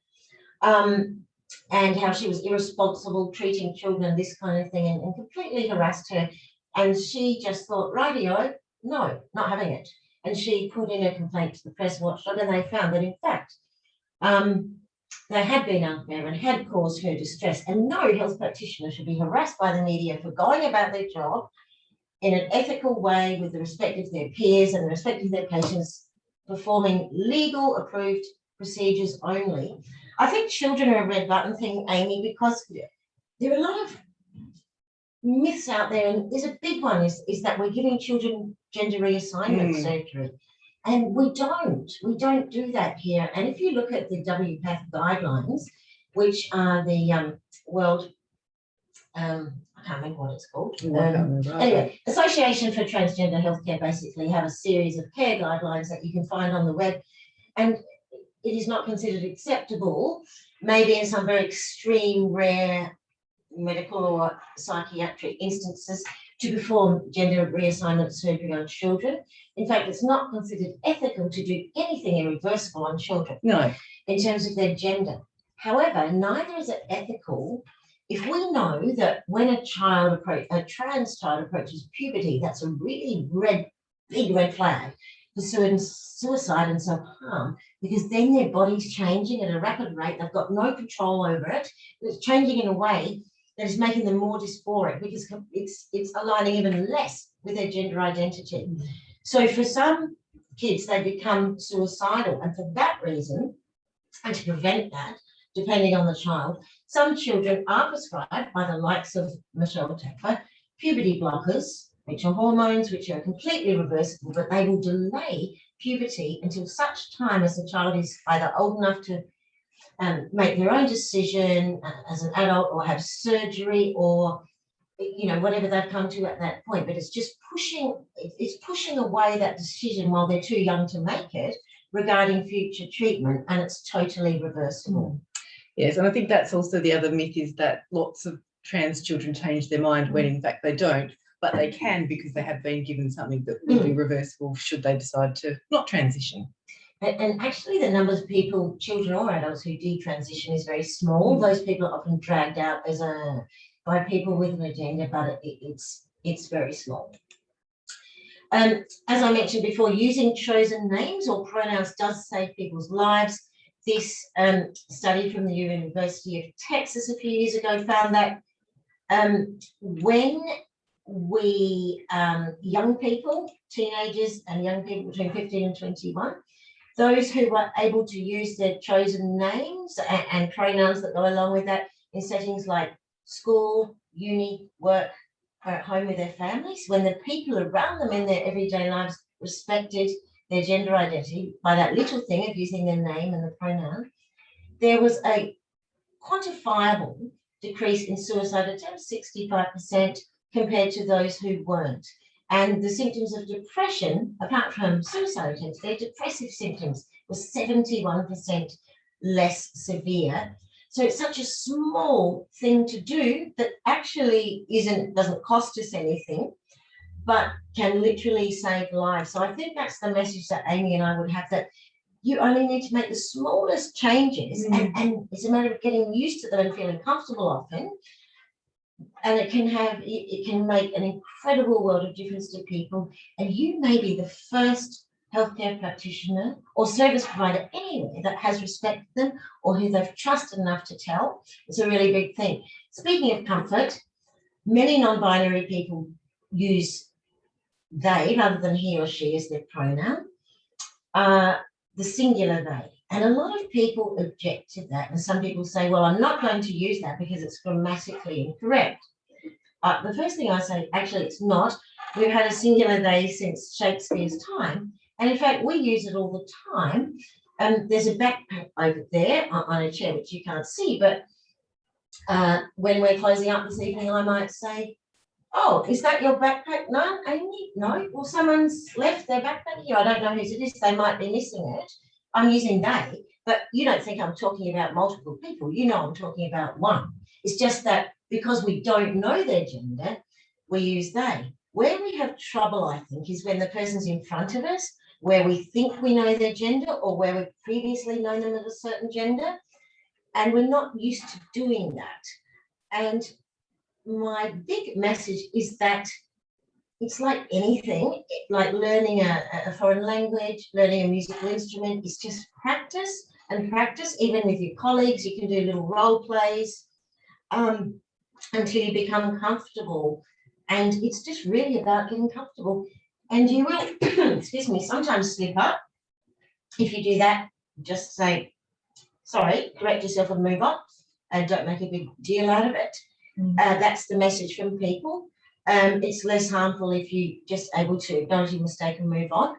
and how she was irresponsible, treating children, this kind of thing, and completely harassed her. And she just thought, rightio, no, not having it. And she put in a complaint to the press watchdog, and they found that, in fact, they had been unfair and had caused her distress, and no health practitioner should be harassed by the media for going about their job in an ethical way with the respect of their peers and the respect of their patients, performing legal approved procedures only. I think children are a red button thing, Amy, because there are a lot of myths out there, and there's a big one is that we're giving children gender reassignment surgery. And we don't do that here. And if you look at the WPATH guidelines, which are the World, I can't remember what it's called. Anyway, Association for Transgender Healthcare basically have a series of care guidelines that you can find on the web. And it is not considered acceptable, maybe in some very extreme, rare medical or psychiatric instances, to perform gender reassignment surgery on children. In fact, it's not considered ethical to do anything irreversible on children. No. In terms of their gender. However, neither is it ethical if we know that when a trans child approaches puberty, that's a really big red flag for suicide and self-harm, because then their body's changing at a rapid rate. They've got no control over it. It's changing in a way that is making them more dysphoric, because it's aligning even less with their gender identity. So for some kids, they become suicidal, and for that reason, and to prevent that, depending on the child, some children are prescribed by the likes of Michelle Tapper puberty blockers, which are hormones which are completely reversible, but they will delay puberty until such time as the child is either old enough to make their own decision as an adult, or have surgery, or whatever they've come to at that point. But it's just pushing away that decision while they're too young to make it regarding future treatment, and it's totally reversible. Yes, and I think that's also the other myth, is that lots of trans children change their mind when in fact they don't, but they can, because they have been given something that will be reversible should they decide to not transition. And actually the numbers of people, children or adults, who detransition is very small. Those people are often dragged out by people with an agenda, but it's very small. As I mentioned before, using chosen names or pronouns does save people's lives. This study from the University of Texas a few years ago found that when we, young people, teenagers and young people between 15 and 21, those who were able to use their chosen names and pronouns that go along with that in settings like school, uni, work, or at home with their families, when the people around them in their everyday lives respected their gender identity by that little thing of using their name and the pronoun, there was a quantifiable decrease in suicide attempts, 65%, compared to those who weren't. And the symptoms of depression, apart from suicide attempts, their depressive symptoms were 71% less severe. So it's such a small thing to do that actually doesn't cost us anything, but can literally save lives. So I think that's the message that Amy and I would have, that you only need to make the smallest changes, and it's a matter of getting used to them and feeling comfortable often. And it can make an incredible world of difference to people. And you may be the first healthcare practitioner or service provider anywhere that has respected them, or who they've trusted enough to tell. It's a really big thing. Speaking of comfort, many non-binary people use they rather than he or she as their pronoun, the singular they. And a lot of people object to that. And some people say, well, I'm not going to use that because it's grammatically incorrect. The first thing I say, actually, it's not. We've had a singular they since Shakespeare's time. And in fact, we use it all the time. There's a backpack over there on a chair, which you can't see. But when we're closing up this evening, I might say, oh, is that your backpack? No, Amy? No. Well, someone's left their backpack here. I don't know whose it is. They might be missing it. I'm using they, but you don't think I'm talking about multiple people. You know I'm talking about one. It's just that because we don't know their gender, we use they. Where we have trouble, I think, is when the person's in front of us, where we think we know their gender or where we've previously known them as a certain gender, and we're not used to doing that. And my big message is that it's like anything, like learning a foreign language, learning a musical instrument. It's just practice and practice, even with your colleagues. You can do little role plays until you become comfortable. And it's just really about getting comfortable. And you will, excuse me, sometimes slip up. If you do that, just say, sorry, correct yourself and move on. And don't make a big deal out of it. That's the message from people. It's less harmful if you're just able to acknowledge your mistake and move on.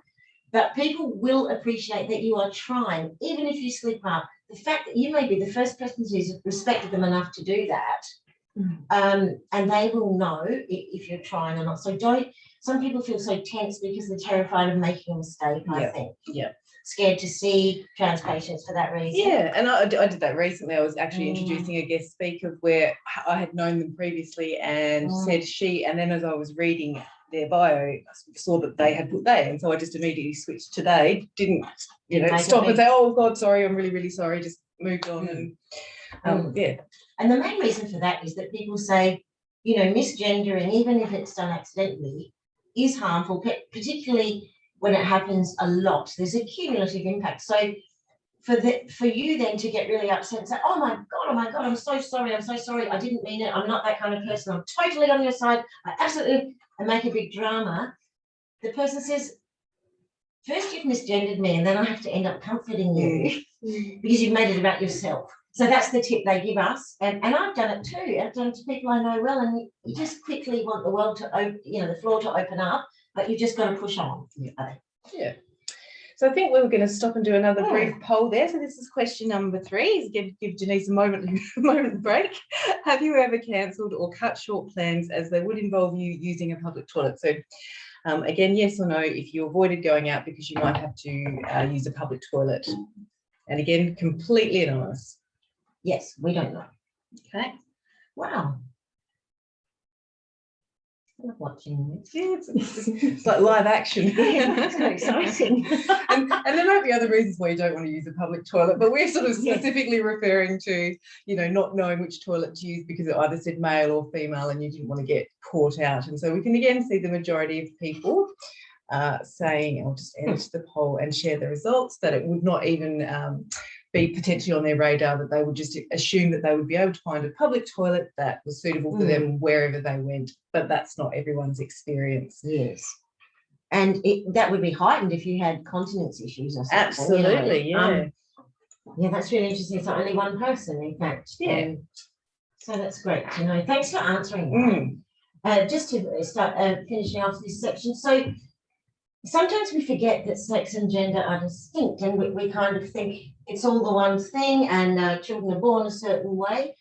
But people will appreciate that you are trying, even if you slip up. The fact that you may be the first person who's respected them enough to do that, and they will know if you're trying or not. So some people feel so tense because they're terrified of making a mistake, I think. Yeah. Scared to see trans patients for that reason. Yeah, and I did that recently. I was actually introducing a guest speaker where I had known them previously and said she, and then as I was reading their bio, I saw that they had put they, and so I just immediately switched to they, didn't stop and say, oh God, sorry, I'm really, really sorry, just moved on. And yeah. And the main reason for that is that people say, misgendering, even if it's done accidentally, is harmful, particularly when it happens a lot. There's a cumulative impact. So for you then to get really upset and say, oh my God, I'm so sorry, I didn't mean it, I'm not that kind of person, I'm totally on your side, I absolutely, and make a big drama. The person says, first you've misgendered me and then I have to end up comforting you because you've made it about yourself. So that's the tip they give us. And I've done it too. I've done it to people I know well, and you just quickly want the world to open, the floor to open up, but you've just got to push on. Yeah. So I think we were going to stop and do another brief poll there. So this is question number 3. Is give Denise a moment break. Have you ever cancelled or cut short plans as they would involve you using a public toilet? So again, yes or no, if you avoided going out because you might have to use a public toilet. And again, completely anonymous. Yes, we don't know. Okay. Wow. I love watching this. Yeah, it's like live action. Yeah, it's so exciting. and there might be other reasons why you don't want to use a public toilet, but we're sort of specifically referring to, not knowing which toilet to use because it either said male or female and you didn't want to get caught out. And so we can again see the majority of people saying, I'll just edit the poll and share the results, that it would not even be potentially on their radar, that they would just assume that they would be able to find a public toilet that was suitable for them wherever they went. But that's not everyone's experience. Yes. And that would be heightened if you had continence issues or something. Absolutely, yeah. Yeah, that's really interesting. So only one person, in fact. Yeah. So that's great to know. Thanks for answering that. Just to start finishing off this section. So sometimes we forget that sex and gender are distinct, and we kind of think it's all the one thing, and children are born a certain way.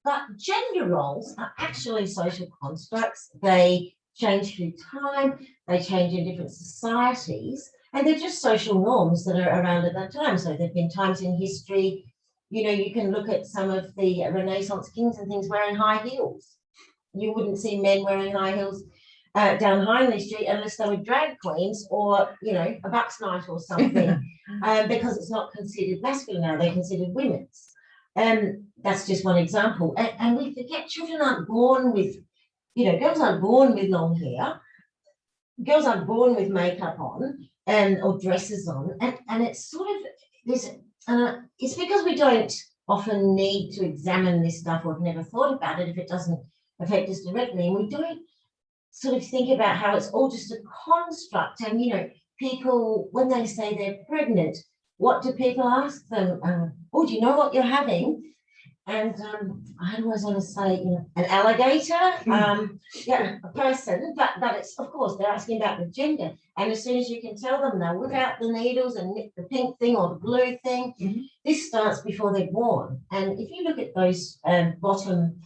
But gender roles are actually social constructs. They change through time, they change in different societies, and they're just social norms that are around at that time. So there have been times in history, you can look at some of the Renaissance kings and things wearing high heels. You wouldn't see men wearing high heels down Hindley Street unless they were drag queens or, a bucks night or something, because it's not considered masculine now, they're considered women's. That's just one example. And we forget children aren't born with, girls aren't born with long hair, girls aren't born with makeup on or dresses on, and it's sort of this, it's because we don't often need to examine this stuff or have never thought about it if it doesn't affect us directly, and we don't sort of think about how it's all just a construct. And people, when they say they're pregnant, what do people ask them? Oh, do you know what you're having? And I always want to say, an alligator, a person, but it's, of course, they're asking about the gender. And as soon as you can tell them, they'll whip out the needles and knit the pink thing or the blue thing. This starts before they're born. And if you look at those bottom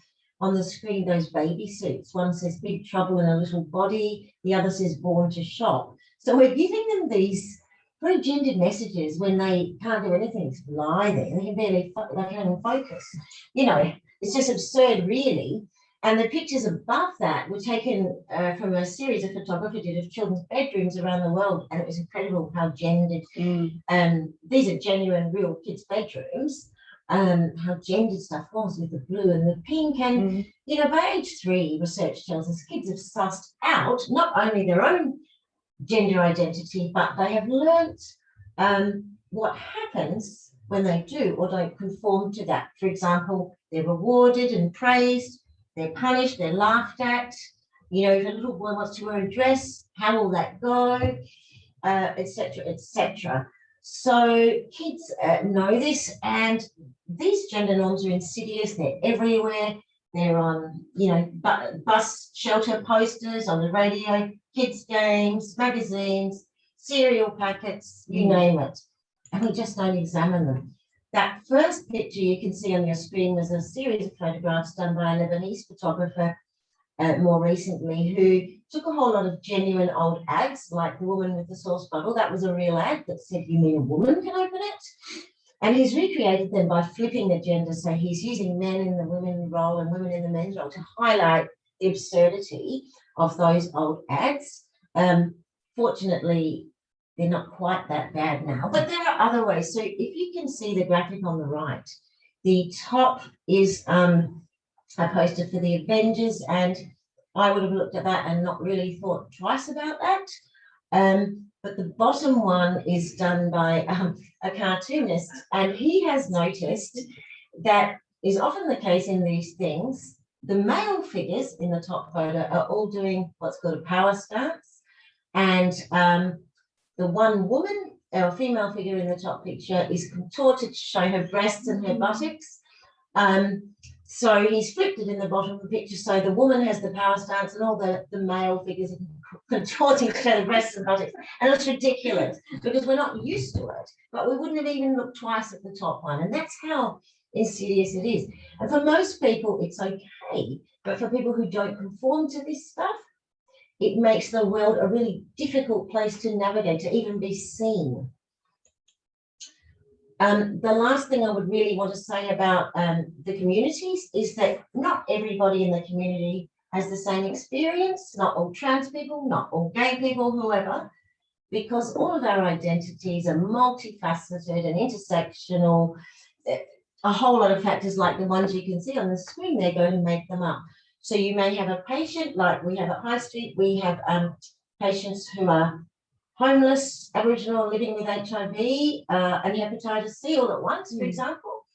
on the screen those baby suits. One says big trouble in a little body, the other says born to shop. So we're giving them these very gendered messages when they can't do anything to lie there. They can barely they can't even focus. You know, it's just absurd, really. And the pictures above that were taken from a series of photography did of children's bedrooms around the world, and it was incredible how gendered. These are genuine, real kids' bedrooms. How gendered stuff was with the blue and the pink, and you know, by age 3, research tells us kids have sussed out not only their own gender identity, but they have learnt what happens when they do or don't conform to that. For example, they're rewarded and praised. They're punished, they're laughed at. You know, if a little boy wants to wear a dress, how will that go? Etc., etc. So kids know this, and these gender norms are insidious. They're everywhere. They're on, you know, bus shelter posters, on the radio, kids' games, magazines, cereal packets, you name it. And we just don't examine them. That first picture you can see on your screen was a series of photographs done by a Lebanese photographer more recently, who took a whole lot of genuine old ads, like the woman with the sauce bottle. That was a real ad that said, "You mean a woman can open it?" And he's recreated them by flipping the gender. So he's using men in the women role and women in the men's role to highlight the absurdity of those old ads. Fortunately, they're not quite that bad now, but there are other ways. So if you can see the graphic on the right, the top is a poster for the Avengers, and I would have looked at that and not really thought twice about that. But the bottom one is done by a cartoonist, and he has noticed that is often the case in these things. The male figures in the top photo are all doing what's called a power stance, and the one woman or female figure in the top picture is contorted to show her breasts and her buttocks. So he's flipped it in the bottom of the picture. So the woman has the power stance and all the male figures are contorting to show the breasts and buttocks. And it's ridiculous because we're not used to it, but we wouldn't have even looked twice at the top one. And that's how insidious it is. And for most people, it's okay. But for people who don't conform to this stuff, it makes the world a really difficult place to navigate, to even be seen. The last thing I would really want to say about the communities is that not everybody in the community has the same experience, not all trans people, not all gay people, whoever, because all of our identities are multifaceted and intersectional. A whole lot of factors like the ones you can see on the screen, they're going to make them up. So you may have a patient, like we have at High Street, we have patients who are homeless, Aboriginal, living with HIV and hepatitis C all at once, for example.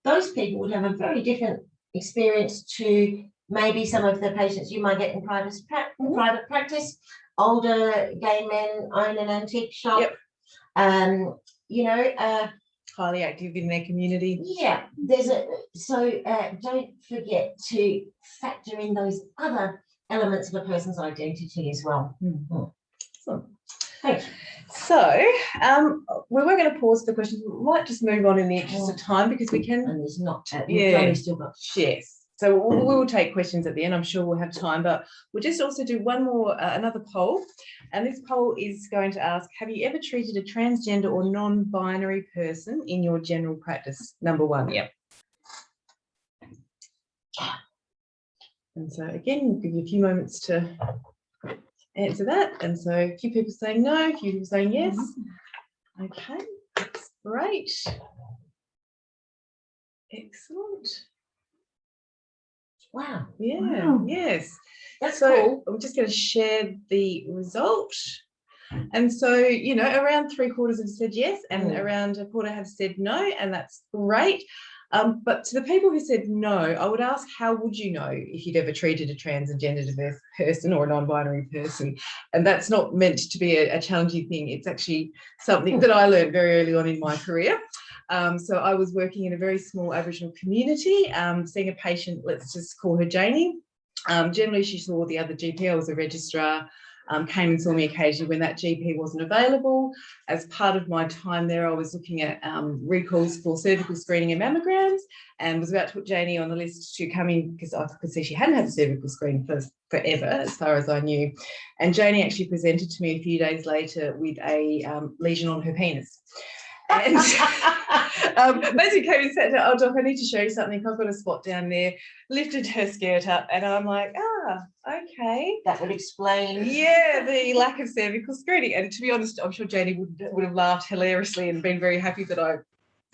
Those people would have a very different experience to maybe some of the patients you might get in private practice. Older gay men own an antique shop. Yep. You know, highly active in their community. Yeah, don't forget to factor in those other elements of a person's identity as well. So, thanks. So we were going to pause the questions. We might just move on in the interest of time because we can. And there's not. We've only still got. Yes. So we will take questions at the end. I'm sure we'll have time, but we'll just also do one more, another poll. And this poll is going to ask, have you ever treated a transgender or non-binary person in your general practice? Number 1, yep. And so again, we'll give you a few moments to answer that. And so a few people saying no, a few people saying yes. Okay, that's great. Excellent. Wow. Yeah. Wow. Yes. That's so cool. I'm just going to share the result. And so, you know, around 3/4 have said yes, and around 1/4 have said no, and that's great. But to the people who said no, I would ask, how would you know if you'd ever treated a trans and gender diverse person or a non-binary person? And that's not meant to be a challenging thing. It's actually something that I learned very early on in my career. So I was working in a very small Aboriginal community, seeing a patient, let's just call her Janie. Generally, she saw the other GP. I was a registrar. came and saw me occasionally when that GP wasn't available. As part of my time there, I was looking at recalls for cervical screening and mammograms, and was about to put Janie on the list to come in because I could see she hadn't had a cervical screen for forever, as far as I knew. And Janie actually presented to me a few days later with a lesion on her penis. And basically came and said, "Oh, Doc, I need to show you something. I've got a spot down there." Lifted her skirt up, and I'm like, okay. That would explain. Yeah, the lack of cervical screening. And to be honest, I'm sure Janie would have laughed hilariously and been very happy that I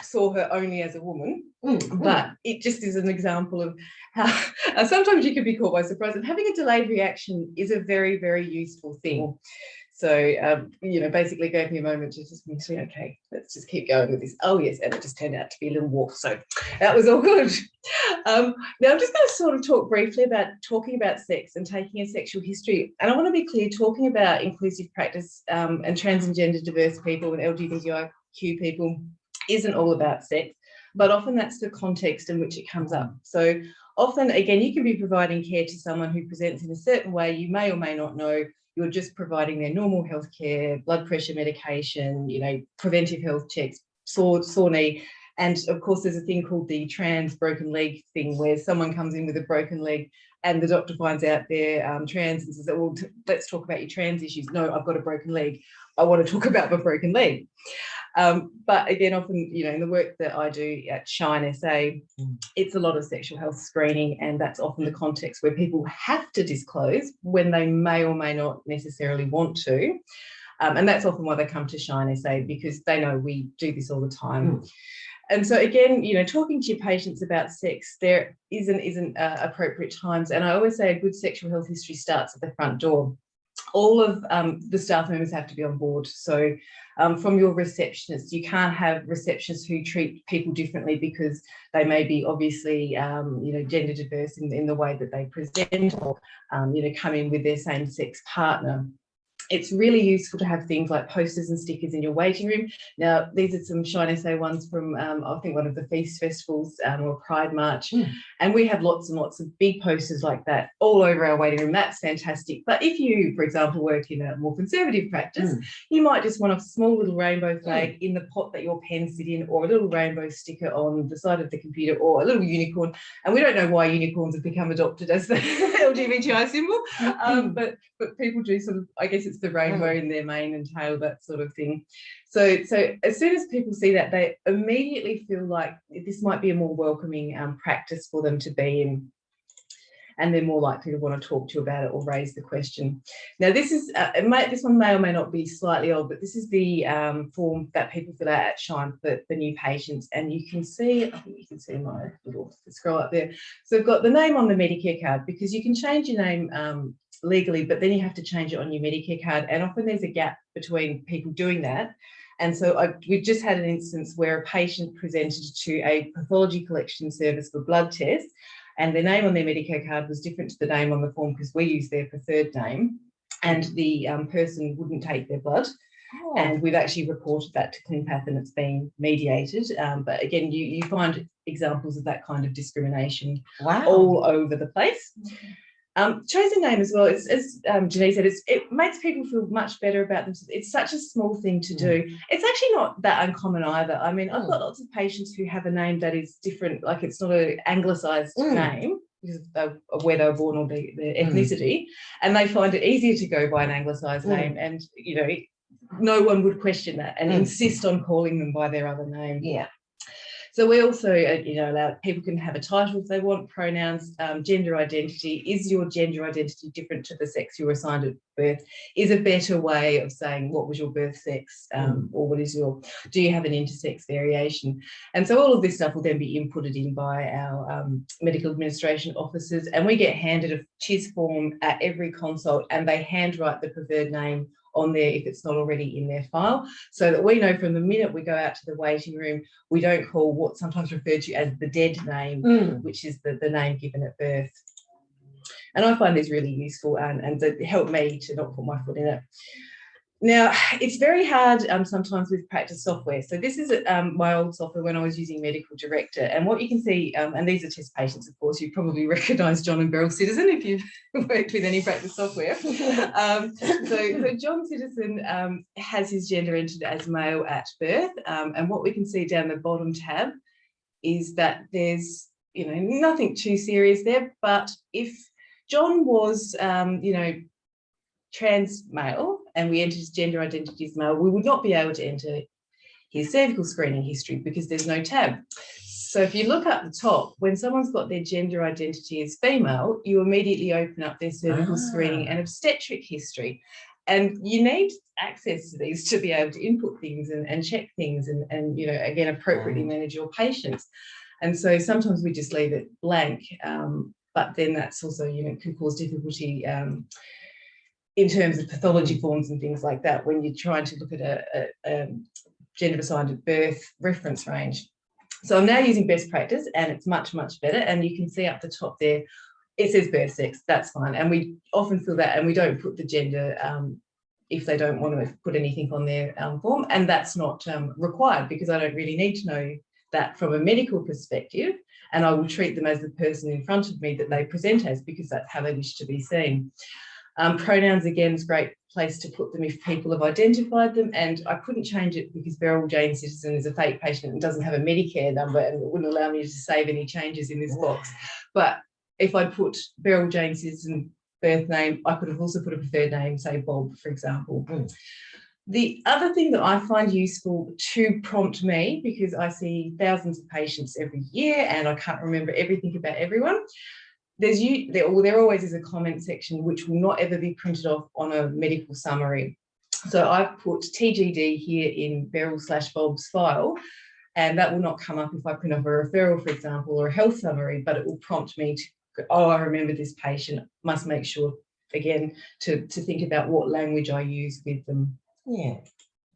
saw her only as a woman. But it just is an example of how sometimes you can be caught by surprise. And having a delayed reaction is a very, very useful thing. So, you know, basically gave me a moment to just think, okay, let's just keep going with this. Oh, yes, and it just turned out to be a little walk. So that was all good. Now, I'm just going to sort of talk briefly about talking about sex and taking a sexual history. And I want to be clear, talking about inclusive practice and trans and gender diverse people and LGBTIQ people isn't all about sex, but often that's the context in which it comes up. So often, again, you can be providing care to someone who presents in a certain way. You may or may not know you're just providing their normal health care, blood pressure medication, you know, preventive health checks, sore knee. And of course, there's a thing called the trans broken leg thing, where someone comes in with a broken leg and the doctor finds out they're trans and says, well, let's talk about your trans issues. No, I've got a broken leg. I want to talk about my broken leg. But again, often, you know, in the work that I do at Shine SA, it's a lot of sexual health screening, and that's often the context where people have to disclose when they may or may not necessarily want to. And that's often why they come to Shine SA, because they know we do this all the time. And so again, you know, talking to your patients about sex, there isn't appropriate times. And I always say a good sexual health history starts at the front door. All of the staff members have to be on board. So from your receptionist, you can't have receptionists who treat people differently because they may be obviously, you know, gender diverse in the way that they present, or, you know, come in with their same-sex partner. It's really useful to have things like posters and stickers in your waiting room. Now, these are some Shine SA ones from, I think, one of the Feast festivals or Pride March. And we have lots and lots of big posters like that all over our waiting room. That's fantastic. But if you, for example, work in a more conservative practice, you might just want a small little rainbow flag in the pot that your pens sit in, or a little rainbow sticker on the side of the computer, or a little unicorn. And we don't know why unicorns have become adopted as the LGBTI symbol, but people do sort of, I guess it's the rainbow in their mane and tail, that sort of thing. So as soon as people see that, they immediately feel like this might be a more welcoming practice for them to be in, and they're more likely to want to talk to you about it or raise the question. Now, this is this one may or may not be slightly old, but this is the form that people fill out at Shine for new patients, and you can see, I think you can see my little scroll up there. So I've got the name on the Medicare card, because you can change your name legally, but then you have to change it on your Medicare card, and often there's a gap between people doing that. And so we've just had an instance where a patient presented to a pathology collection service for blood tests, and their name on their Medicare card was different to the name on the form because we use their preferred name, and the person wouldn't take their blood. And we've actually reported that to ClinPath, and it's been mediated. But again, you find examples of that kind of discrimination all over the place. Chosen name as well, as Janine said, it makes people feel much better about themselves. It's such a small thing to do. It's actually not that uncommon either. I mean, I've got lots of patients who have a name that is different, like it's not an anglicised name because of where they were born or their ethnicity, and they find it easier to go by an anglicised name, and, you know, no one would question that and insist on calling them by their other name. Yeah. So we also, you know, allow people can have a title if they want, pronouns, gender identity. Is your gender identity different to the sex you were assigned at birth? Is a better way of saying what was your birth sex, or what is do you have an intersex variation? And so all of this stuff will then be inputted in by our medical administration officers, and we get handed a CHIS form at every consult, and they handwrite the preferred name on there if it's not already in their file, so that we know from the minute we go out to the waiting room, we don't call what's sometimes referred to as the dead name, which is the name given at birth. And I find these really useful and they help me to not put my foot in it. Now, it's very hard sometimes with practice software. So this is my old software when I was using Medical Director. And what you can see, and these are test patients, of course, you probably recognise John and Beryl Citizen if you've worked with any practice software. So John Citizen has his gender entered as male at birth. And what we can see down the bottom tab is that there's, nothing too serious there. But if John was, trans male and we entered his gender identity as male, we would not be able to enter his cervical screening history because there's no tab. So if you look up the top, when someone's got their gender identity as female, you immediately open up their cervical screening and obstetric history. And you need access to these to be able to input things and check things and again, appropriately manage your patients. And so sometimes we just leave it blank, but then that's also, could cause difficulty in terms of pathology forms and things like that when you're trying to look at a gender assigned at birth reference range. So I'm now using best practice and it's much, much better. And you can see up the top there, it says birth sex, that's fine. And we often fill that and we don't put the gender if they don't want to put anything on their form. And that's not required because I don't really need to know that from a medical perspective. And I will treat them as the person in front of me that they present as because that's how they wish to be seen. Pronouns, again, is a great place to put them if people have identified them. And I couldn't change it because Beryl Jane Citizen is a fake patient and doesn't have a Medicare number and it wouldn't allow me to save any changes in this box. But if I put Beryl Jane Citizen birth name, I could have also put a preferred name, say Bob, for example. The other thing that I find useful to prompt me, because I see thousands of patients every year and I can't remember everything about everyone, there always is a comment section which will not ever be printed off on a medical summary. So I've put TGD here in Beryl/Bob's file, and that will not come up if I print off a referral, for example, or a health summary, but it will prompt me to, I remember this patient, must make sure, again, to think about what language I use with them. Yeah.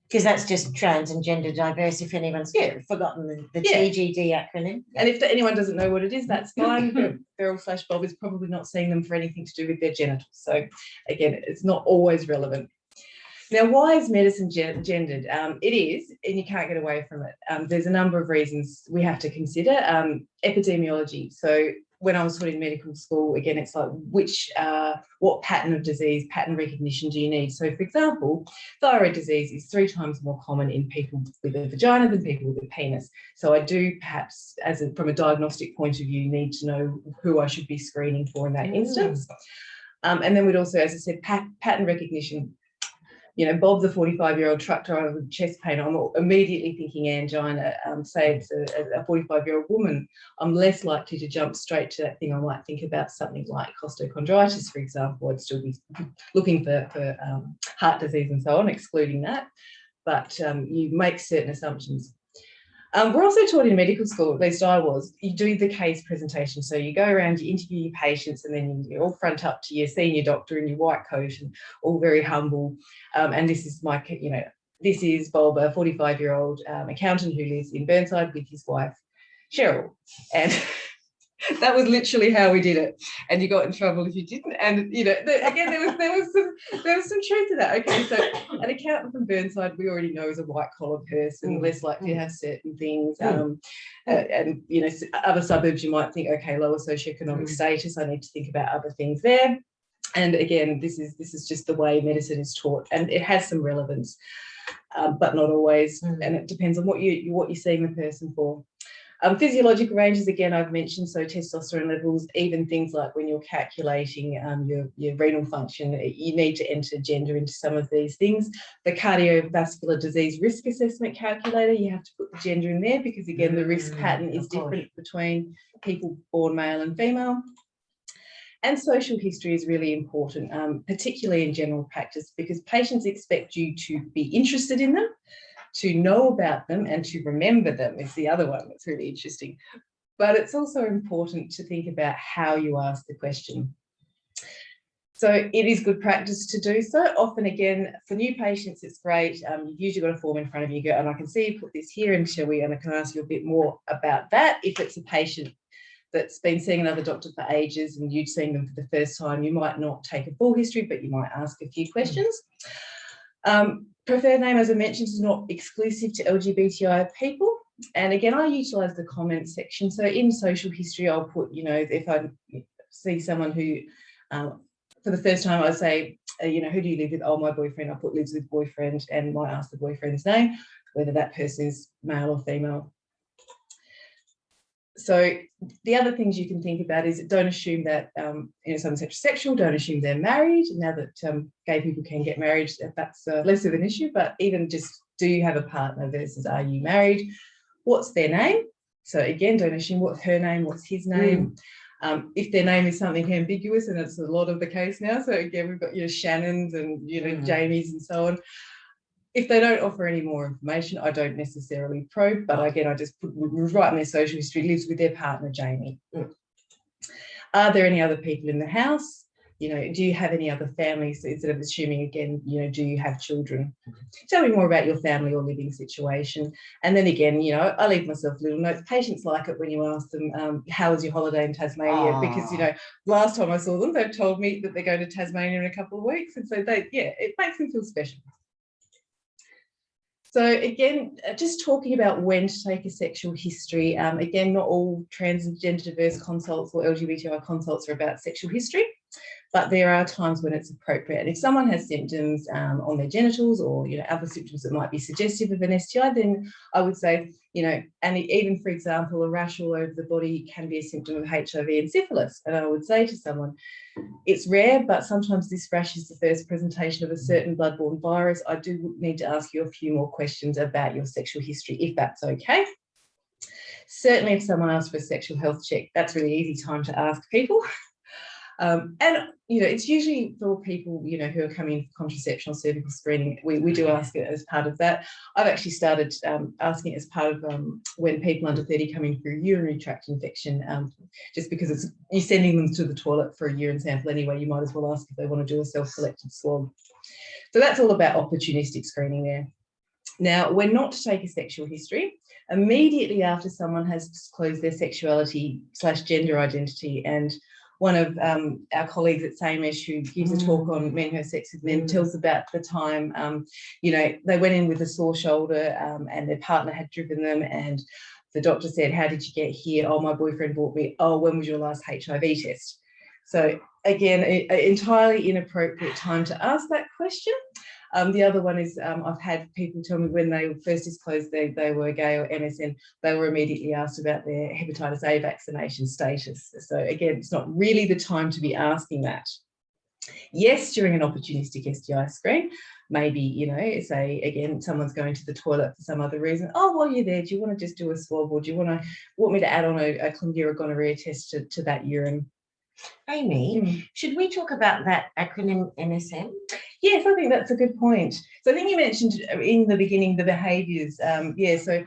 Because that's just trans and gender diverse, if anyone's forgotten the TGD acronym. And if anyone doesn't know what it is, that's fine. Beryl/Bob is probably not seeing them for anything to do with their genitals. So again, it's not always relevant. Now, why is medicine gendered? It is, and you can't get away from it. There's a number of reasons we have to consider. Epidemiology. So when I was taught in medical school, again, it's like what pattern of disease, pattern recognition do you need? So, for example, thyroid disease is 3 times more common in people with a vagina than people with a penis. So I do perhaps, from a diagnostic point of view, need to know who I should be screening for in that instance. And then we'd also, as I said, pattern recognition. Bob, the 45-year-old truck driver with chest pain, I'm immediately thinking angina. Say it's a 45-year-old woman, I'm less likely to jump straight to that thing. I might think about something like costochondritis, for example. I'd still be looking for heart disease and so on, excluding that. But you make certain assumptions. We're also taught in medical school, at least I was, you do the case presentation. So you go around, you interview your patients, and then you all front up to your senior doctor in your white coat and all very humble. And this is this is Bob, a 45-year-old accountant who lives in Burnside with his wife, Cheryl. And that was literally how we did it. And you got in trouble if you didn't. And, again, there was some truth to that. Okay, so an accountant from Burnside, we already know is a white-collar person, less likely to have certain things. And, other suburbs, you might think, okay, lower socioeconomic status, I need to think about other things there. And, again, this is just the way medicine is taught. And it has some relevance, but not always. And it depends on what you're seeing the person for. Physiological ranges, again, I've mentioned, so testosterone levels, even things like when you're calculating your renal function, you need to enter gender into some of these things. The cardiovascular disease risk assessment calculator, you have to put the gender in there because, again, the risk pattern is different between people born male and female. And social history is really important, particularly in general practice, because patients expect you to be interested in them, to know about them, and to remember them is the other one that's really interesting. But it's also important to think about how you ask the question. So it is good practice to do so. Often, again, for new patients, it's great. You've usually got a form in front of you, and I can see you put this here, and I can ask you a bit more about that. If it's a patient that's been seeing another doctor for ages and you've seen them for the first time, you might not take a full history, but you might ask a few questions. Preferred name, as I mentioned, is not exclusive to LGBTI people. And again, I utilise the comment section. So in social history, I'll put, if I see someone who, for the first time, I say, who do you live with? Oh, my boyfriend. I put lives with boyfriend and might ask the boyfriend's name, whether that person is male or female. So the other things you can think about is don't assume that someone's heterosexual, don't assume they're married. Now that gay people can get married, that's less of an issue, but even just, do you have a partner versus are you married? What's their name? So again, don't assume what's her name, what's his name. If their name is something ambiguous, and it's a lot of the case now. So again, we've got Shannons and Jamies and so on. If they don't offer any more information, I don't necessarily probe, but again, I just write in their social history, lives with their partner, Jamie. Are there any other people in the house? Do you have any other families? So instead of assuming again, do you have children? Tell me more about your family or living situation. And then again, I leave myself little notes. Patients like it when you ask them, how was your holiday in Tasmania? Because, last time I saw them, they've told me that they're going to Tasmania in a couple of weeks. And so it makes them feel special. So again, just talking about when to take a sexual history. Again, not all trans and gender diverse consults or LGBTI consults are about sexual history, but there are times when it's appropriate. And if someone has symptoms on their genitals or other symptoms that might be suggestive of an STI, then I would say, and even, for example, a rash all over the body can be a symptom of HIV and syphilis. And I would say to someone, it's rare, but sometimes this rash is the first presentation of a certain bloodborne virus. I do need to ask you a few more questions about your sexual history, if that's okay. Certainly, if someone asks for a sexual health check, that's a really easy time to ask people. And it's usually for people who are coming in for contraception or cervical screening. We do ask it as part of that. I've actually started asking it as part of when people under 30 come in for a urinary tract infection, just because you're sending them to the toilet for a urine sample anyway. You might as well ask if they want to do a self-selected swab. So that's all about opportunistic screening there. Now, when not to take a sexual history, immediately after someone has disclosed their sexuality/gender identity. And one of our colleagues at SAMESH, who gives a talk on men who have sex with men, tells about the time, they went in with a sore shoulder and their partner had driven them, and the doctor said, how did you get here? Oh, my boyfriend brought me. Oh, when was your last HIV test? So again, an entirely inappropriate time to ask that question. The other one is I've had people tell me when they first disclosed they were gay or MSN, they were immediately asked about their hepatitis A vaccination status. So again, it's not really the time to be asking that. Yes, during an opportunistic STI screen, maybe, say, again, someone's going to the toilet for some other reason. Oh, while you're there, do you want to just do a swab, or do you want me to add on a chlamydia or gonorrhea test to that urine? Amy, should we talk about that acronym MSM? Yes, I think that's a good point. So I think you mentioned in the beginning the behaviours. So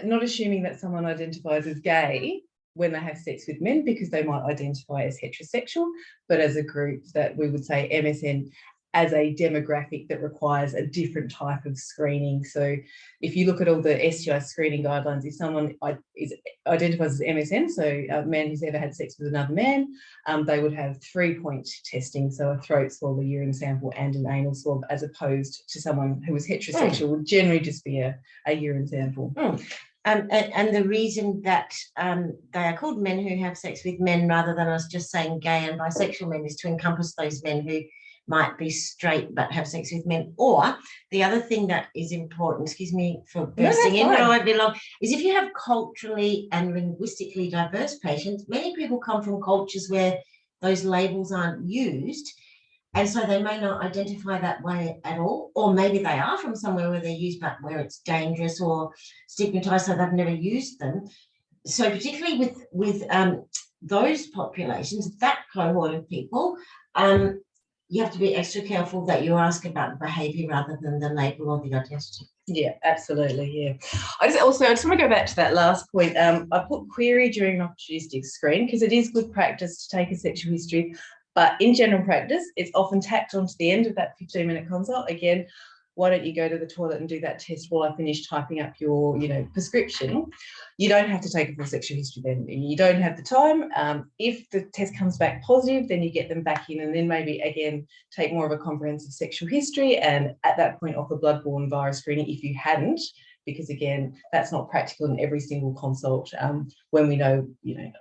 not assuming that someone identifies as gay when they have sex with men, because they might identify as heterosexual, but as a group that we would say MSN as a demographic that requires a different type of screening. So if you look at all the STI screening guidelines, if someone identifies as MSN, so a man who's ever had sex with another man, they would have 3-point testing, so a throat swab, a urine sample and an anal swab, as opposed to someone who was heterosexual would generally just be a urine sample. And the reason that they are called men who have sex with men rather than us just saying gay and bisexual men is to encompass those men who might be straight but have sex with men. Or the other thing that is important, excuse me for bursting in, but I won't be long, is if you have culturally and linguistically diverse patients, many people come from cultures where those labels aren't used, and so they may not identify that way at all, or maybe they are from somewhere where they're used but where it's dangerous or stigmatized, so they've never used them. So particularly with those populations, that cohort of people, you have to be extra careful that you ask about the behaviour rather than the label or the identity. Yeah, absolutely. Yeah. I just want to go back to that last point. I put query during an opportunistic screen because it is good practice to take a sexual history, but in general practice, it's often tacked onto the end of that 15-minute consult. Again, why don't you go to the toilet and do that test while I finish typing up your, prescription? You don't have to take a full sexual history then. You don't have the time. If the test comes back positive, then you get them back in and then maybe, again, take more of a comprehensive sexual history and at that point offer bloodborne virus screening if you hadn't, because, again, that's not practical in every single consult when we know,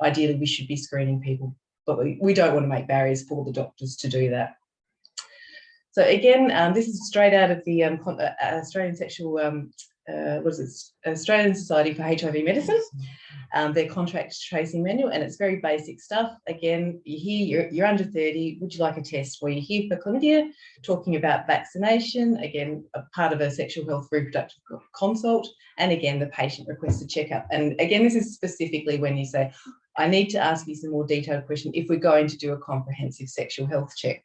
ideally we should be screening people, but we don't want to make barriers for the doctors to do that. So again, this is straight out of the Australian Australian Society for HIV Medicine, their contract tracing manual, and it's very basic stuff. Again, you're under 30, would you like a test? Well, you're here for chlamydia, talking about vaccination, again, a part of a sexual health reproductive consult, and again, the patient requests a checkup. And again, this is specifically when you say, I need to ask you some more detailed question if we're going to do a comprehensive sexual health check.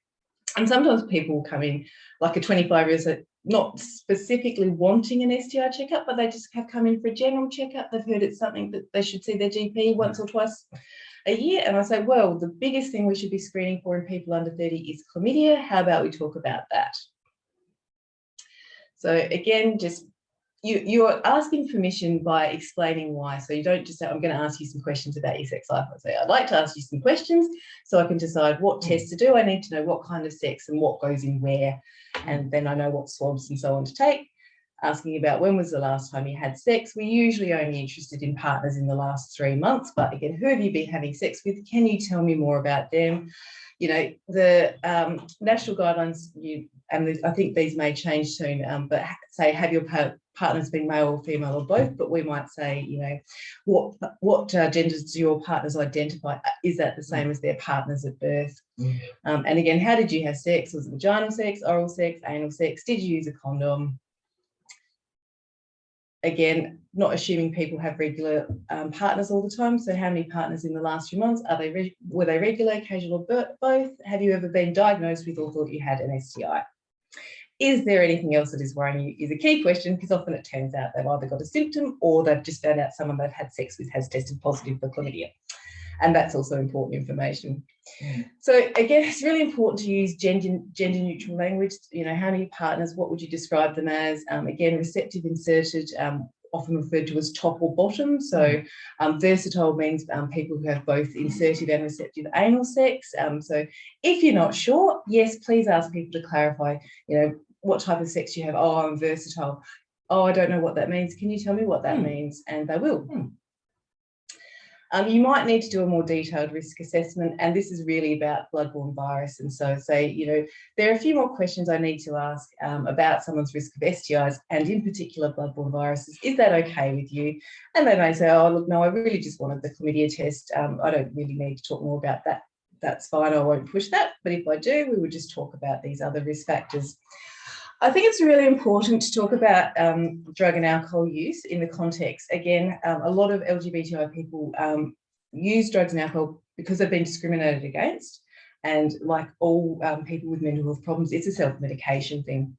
And sometimes people come in, like a 25-year-old, not specifically wanting an STI checkup, but they just have come in for a general checkup. They've heard it's something that they should see their GP once or twice a year. And I say, well, the biggest thing we should be screening for in people under 30 is chlamydia. How about we talk about that? So again, just you're asking permission by explaining why. So you don't just say, I'm going to ask you some questions about your sex life. I say, I'd like to ask you some questions so I can decide what tests to do. I need to know what kind of sex and what goes in where. And then I know what swabs and so on to take. Asking about when was the last time you had sex. We're usually only interested in partners in the last 3 months. But again, who have you been having sex with? Can you tell me more about them? The national guidelines, I think these may change soon, but say, have your partners been male or female or both? But we might say, what genders do your partners identify? Is that the same as their partners at birth? And again, how did you have sex? Was it vaginal sex, oral sex, anal sex? Did you use a condom? Again, not assuming people have regular partners all the time. So how many partners in the last few months? Were they regular, occasional, or both? Have you ever been diagnosed with or thought you had an STI? Is there anything else that is worrying you? Is a key question, because often it turns out they've either got a symptom or they've just found out someone they've had sex with has tested positive for chlamydia. And that's also important information. So again, it's really important to use gender neutral language. How many partners, what would you describe them as? Again, receptive, inserted, often referred to as top or bottom. So versatile means people who have both insertive and receptive anal sex. So if you're not sure, yes, please ask people to clarify, what type of sex you have. Oh, I'm versatile. Oh, I don't know what that means. Can you tell me what that means? And they will. You might need to do a more detailed risk assessment, and this is really about bloodborne virus. And so say, there are a few more questions I need to ask about someone's risk of STIs and in particular bloodborne viruses. Is that okay with you? And they may say, oh, look, no, I really just wanted the chlamydia test. I don't really need to talk more about that. That's fine, I won't push that. But if I do, we would just talk about these other risk factors. I think it's really important to talk about drug and alcohol use in the context. Again, a lot of LGBTI people use drugs and alcohol because they've been discriminated against. And like all people with mental health problems, it's a self-medication thing.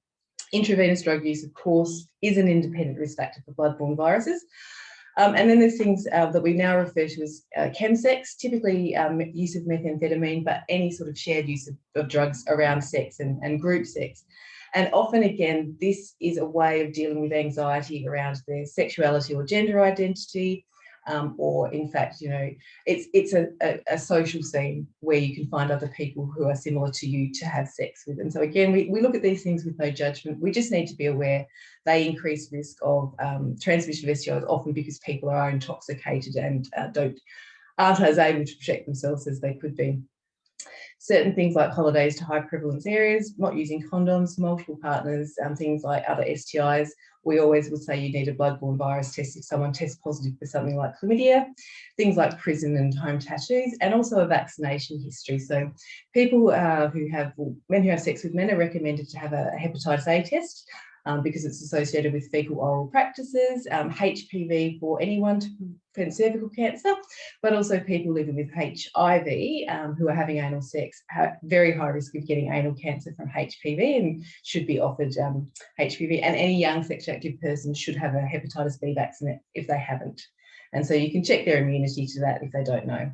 Intravenous drug use, of course, is an independent risk factor for bloodborne viruses. And then there's things that we now refer to as Chem Sex, typically use of methamphetamine, but any sort of shared use of drugs around sex and group sex. And often, again, this is a way of dealing with anxiety around their sexuality or gender identity, or in fact, it's a social scene where you can find other people who are similar to you to have sex with. And so again, we look at these things with no judgment. We just need to be aware they increase risk of transmission of STIs, often because people are intoxicated and aren't as able to protect themselves as they could be. Certain things like holidays to high prevalence areas, not using condoms, multiple partners, things like other STIs. We always would say you need a bloodborne virus test if someone tests positive for something like chlamydia, things like prison and home tattoos, and also a vaccination history. So people men who have sex with men are recommended to have a hepatitis A test because it's associated with fecal oral practices, HPV for anyone to prevent cervical cancer, but also people living with HIV who are having anal sex have very high risk of getting anal cancer from HPV and should be offered HPV. And any young sexually active person should have a hepatitis B vaccine if they haven't. And so you can check their immunity to that if they don't know.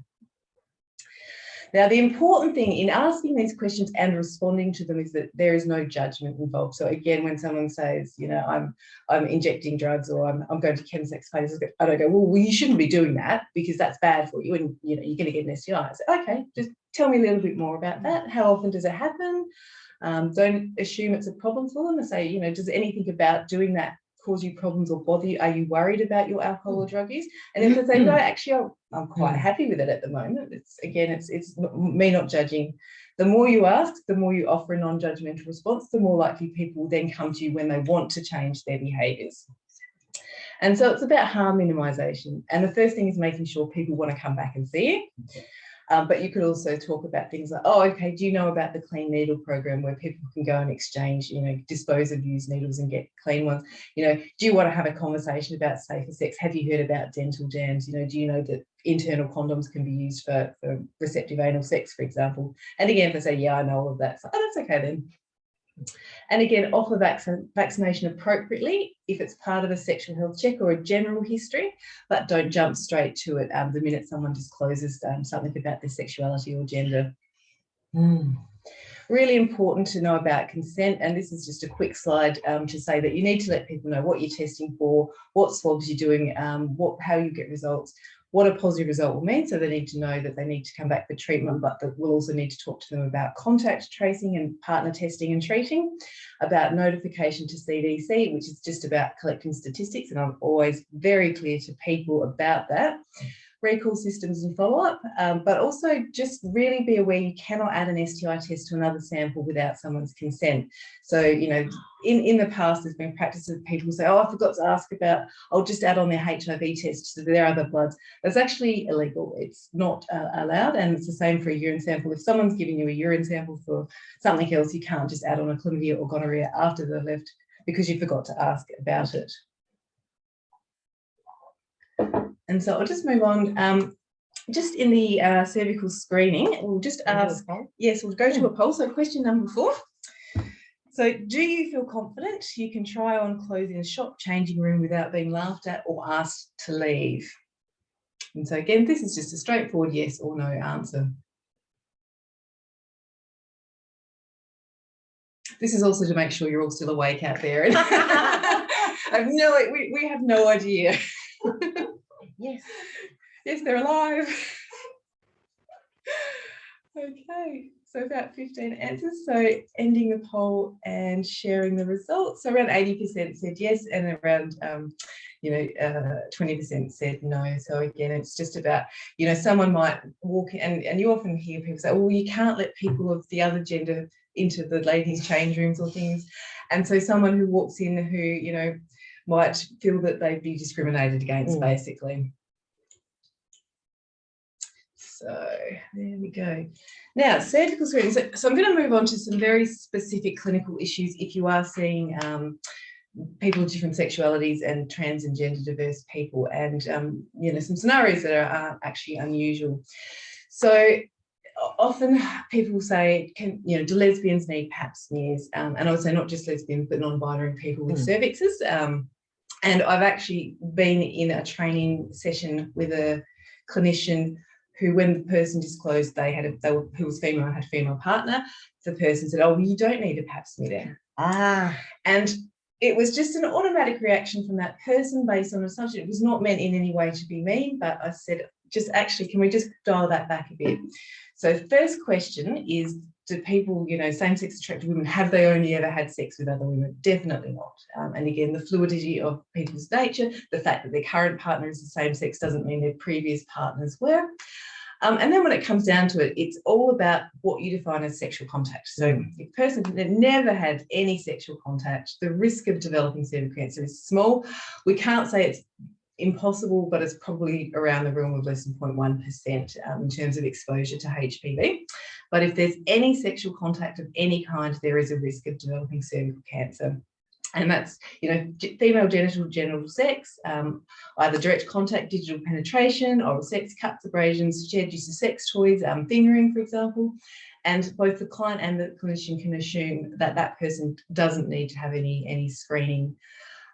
Now, the important thing in asking these questions and responding to them is that there is no judgment involved. So again, when someone says, you know, I'm injecting drugs, or I'm going to Chem Sex places, I don't go, well, you shouldn't be doing that because that's bad for you, and you know, you're going to get an STI. I say, okay, just tell me a little bit more about that. How often does it happen? Don't assume it's a problem for them. I say, you know, does anything about doing that cause you problems or bother you? Are you worried about your alcohol or drug use? And if they say, no, actually, I'm quite happy with it at the moment. It's me not judging. The more you ask, the more you offer a non-judgmental response, the more likely people will then come to you when they want to change their behaviours. And so it's about harm minimisation. And the first thing is making sure people want to come back and see you. But you could also talk about things like, oh, okay, do you know about the Clean Needle program where people can go and exchange, you know, dispose of used needles and get clean ones? You know, do you want to have a conversation about safer sex? Have you heard about dental dams? You know, do you know that internal condoms can be used for receptive anal sex, for example? And again, if they say, yeah, I know all of that, so, oh, that's okay then. And again, offer vaccination appropriately if it's part of a sexual health check or a general history, but don't jump straight to it the minute someone discloses something about their sexuality or gender. Really important to know about consent, and this is just a quick slide to say that you need to let people know what you're testing for, what swabs you're doing, how you get results, what a positive result will mean. So they need to know that they need to come back for treatment, but that we'll also need to talk to them about contact tracing and partner testing and treating, about notification to CDC, which is just about collecting statistics, and I'm always very clear to people about that. Recall systems and follow-up, but also just really be aware you cannot add an STI test to another sample without someone's consent. So, you know, in the past, there's been practice of people say, oh, I forgot to ask about, I'll just add on their HIV test to their other bloods. That's actually illegal. It's not allowed, and it's the same for a urine sample. If someone's giving you a urine sample for something else, you can't just add on a chlamydia or gonorrhea after they're left because you forgot to ask about it. And so I'll just move on. Just in the cervical screening, we'll just ask, yes, we'll go to a poll. So question number 4. So do you feel confident you can try on clothes in a shop changing room without being laughed at or asked to leave? And so again, this is just a straightforward yes or no answer. This is also to make sure you're all still awake out there. we have no idea. Yes. Yes, they're alive. Okay, so about 15 answers. So ending the poll and sharing the results. So around 80% said yes, and around 20% said no. So again, it's just about, you know, someone might walk in, and you often hear people say, well, you can't let people of the other gender into the ladies' change rooms or things. And so someone who walks in who, you know, might feel that they'd be discriminated against, basically. So there we go. Now, cervical screening. So I'm going to move on to some very specific clinical issues if you are seeing people of different sexualities and trans and gender diverse people, and you know, some scenarios that are actually unusual. So often people say, do lesbians need pap smears? And I would say not just lesbians, but non-binary people with cervixes. And I've actually been in a training session with a clinician who, when the person disclosed who was female and had a female partner, the person said, oh, well, you don't need a pap smear there. And it was just an automatic reaction from that person based on assumption. It was not meant in any way to be mean, but I said, just actually, can we just dial that back a bit? So first question is, do people, you know, same-sex attracted women, have they only ever had sex with other women? Definitely not. And again, the fluidity of people's nature, the fact that their current partner is the same sex doesn't mean their previous partners were. And then when it comes down to it, it's all about what you define as sexual contact. So if a person that never had any sexual contact, the risk of developing cervical cancer is small. We can't say it's impossible, but it's probably around the realm of less than 0.1% in terms of exposure to HPV. But if there's any sexual contact of any kind, there is a risk of developing cervical cancer. And that's, you know, female genital sex, either direct contact, digital penetration, oral sex, cuts, abrasions, shared use of sex toys, fingering, for example. And both the client and the clinician can assume that that person doesn't need to have any screening,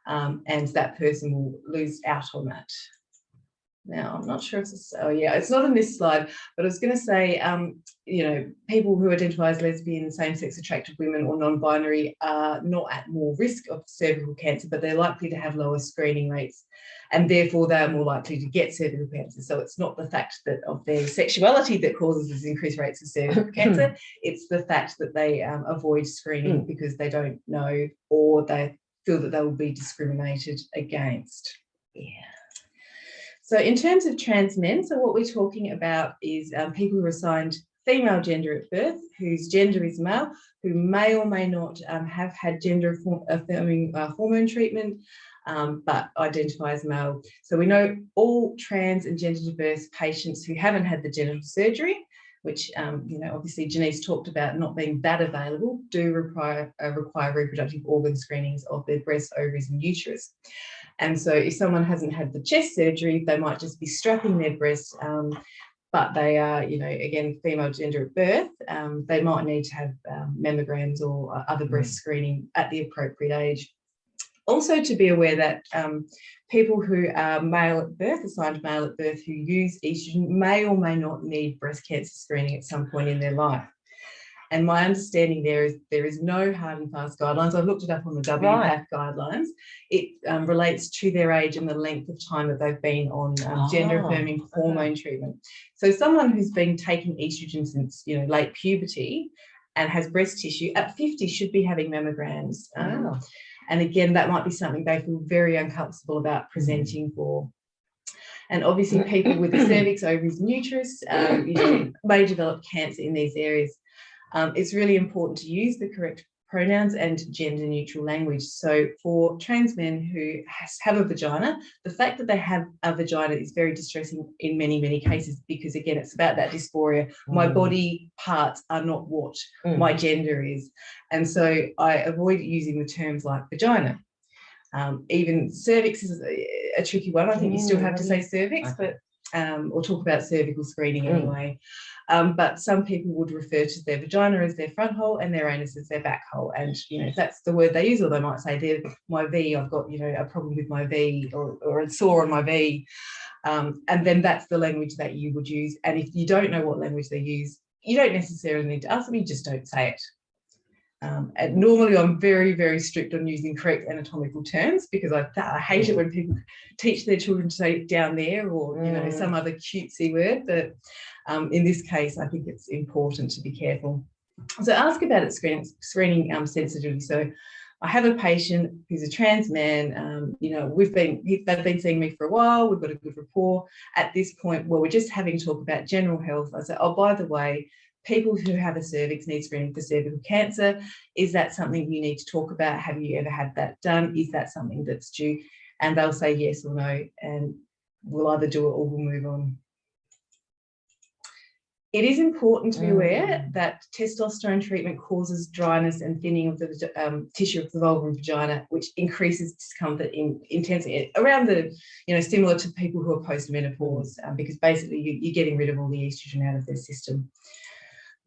and that person will lose out on that. Now, I'm not sure if it's, oh yeah, it's not on this slide, but I was going to say, people who identify as lesbian, same-sex attracted women or non-binary are not at more risk of cervical cancer, but they're likely to have lower screening rates, and therefore they are more likely to get cervical cancer. So it's not the fact that of their sexuality that causes these increased rates of cervical cancer, it's the fact that they avoid screening because they don't know or they feel that they will be discriminated against. Yeah. So in terms of trans men, so what we're talking about is people who are assigned female gender at birth, whose gender is male, who may or may not have had gender affirming hormone treatment, but identify as male. So we know all trans and gender diverse patients who haven't had the genital surgery, which, obviously Janice talked about not being that available, do require reproductive organ screenings of their breasts, ovaries and uterus. And so if someone hasn't had the chest surgery, they might just be strapping their breasts, but they are, again, female gender at birth, they might need to have mammograms or other breast screening at the appropriate age. Also to be aware that people who are male at birth, assigned male at birth, who use estrogen may or may not need breast cancer screening at some point in their life. And my understanding there is no hard and fast guidelines. I've looked it up on the WPATH guidelines. It relates to their age and the length of time that they've been on gender-affirming hormone treatment. So someone who's been taking estrogen since late puberty and has breast tissue at 50 should be having mammograms. And again, that might be something they feel very uncomfortable about presenting for. And obviously people with the cervix, ovaries and uterus may develop cancer in these areas. It's really important to use the correct pronouns and gender neutral language. So for trans men who have a vagina, the fact that they have a vagina is very distressing in many, many cases, because again, it's about that dysphoria. My body parts are not what my gender is. And so I avoid using the terms like vagina. Even cervix is a tricky one. I think you still have to say cervix, but or talk about cervical screening anyway. But some people would refer to their vagina as their front hole and their anus as their back hole. And, if that's the word they use, or they might say, my V, I've got, a problem with my V, or a sore on my V. And then that's the language that you would use. And if you don't know what language they use, you don't necessarily need to ask them, you just don't say it. And normally I'm very, very strict on using correct anatomical terms, because I hate it when people teach their children to say down there, or some other cutesy word. But in this case, I think it's important to be careful. So ask about it screening sensitivity. So I have a patient who's a trans man. They've been seeing me for a while. We've got a good rapport. At this point, we're just having to talk about general health. I said, oh, by the way, people who have a cervix need screening for cervical cancer. Is that something you need to talk about? Have you ever had that done? Is that something that's due? And they'll say yes or no, and we'll either do it or we'll move on. It is important to be aware that testosterone treatment causes dryness and thinning of the tissue of the vulva and vagina, which increases discomfort in intensity around similar to people who are post-menopause, because basically you're getting rid of all the estrogen out of their system.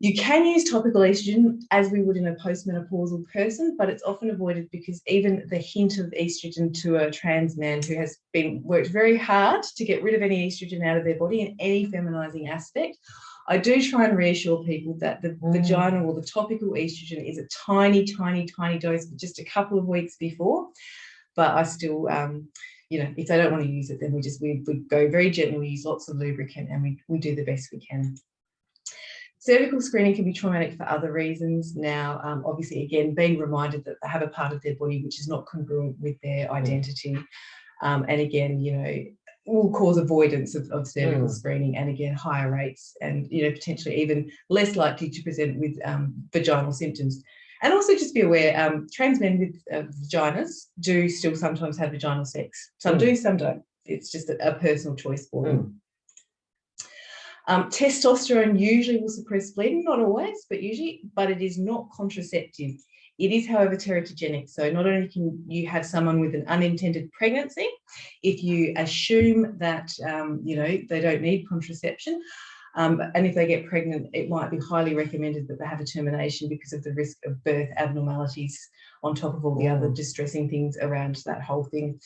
You can use topical estrogen as we would in a postmenopausal person, but it's often avoided because even the hint of estrogen to a trans man who has been worked very hard to get rid of any estrogen out of their body in any feminizing aspect, I do try and reassure people that the vagina or the topical estrogen is a tiny, tiny, tiny dose for just a couple of weeks before. But I still, if they don't want to use it, then we go very gently. We use lots of lubricant and we do the best we can. Cervical screening can be traumatic for other reasons. Now, obviously, again, being reminded that they have a part of their body which is not congruent with their identity. And again, will cause avoidance of cervical screening, and again, higher rates, and potentially even less likely to present with vaginal symptoms. And also just be aware, trans men with vaginas do still sometimes have vaginal sex. Some do, some don't. It's just a personal choice for them. Testosterone usually will suppress bleeding, not always, but usually, but it is not contraceptive. It is, however, teratogenic. So not only can you have someone with an unintended pregnancy, if you assume that, they don't need contraception, and if they get pregnant, it might be highly recommended that they have a termination because of the risk of birth abnormalities on top of all the other distressing things around that whole thing.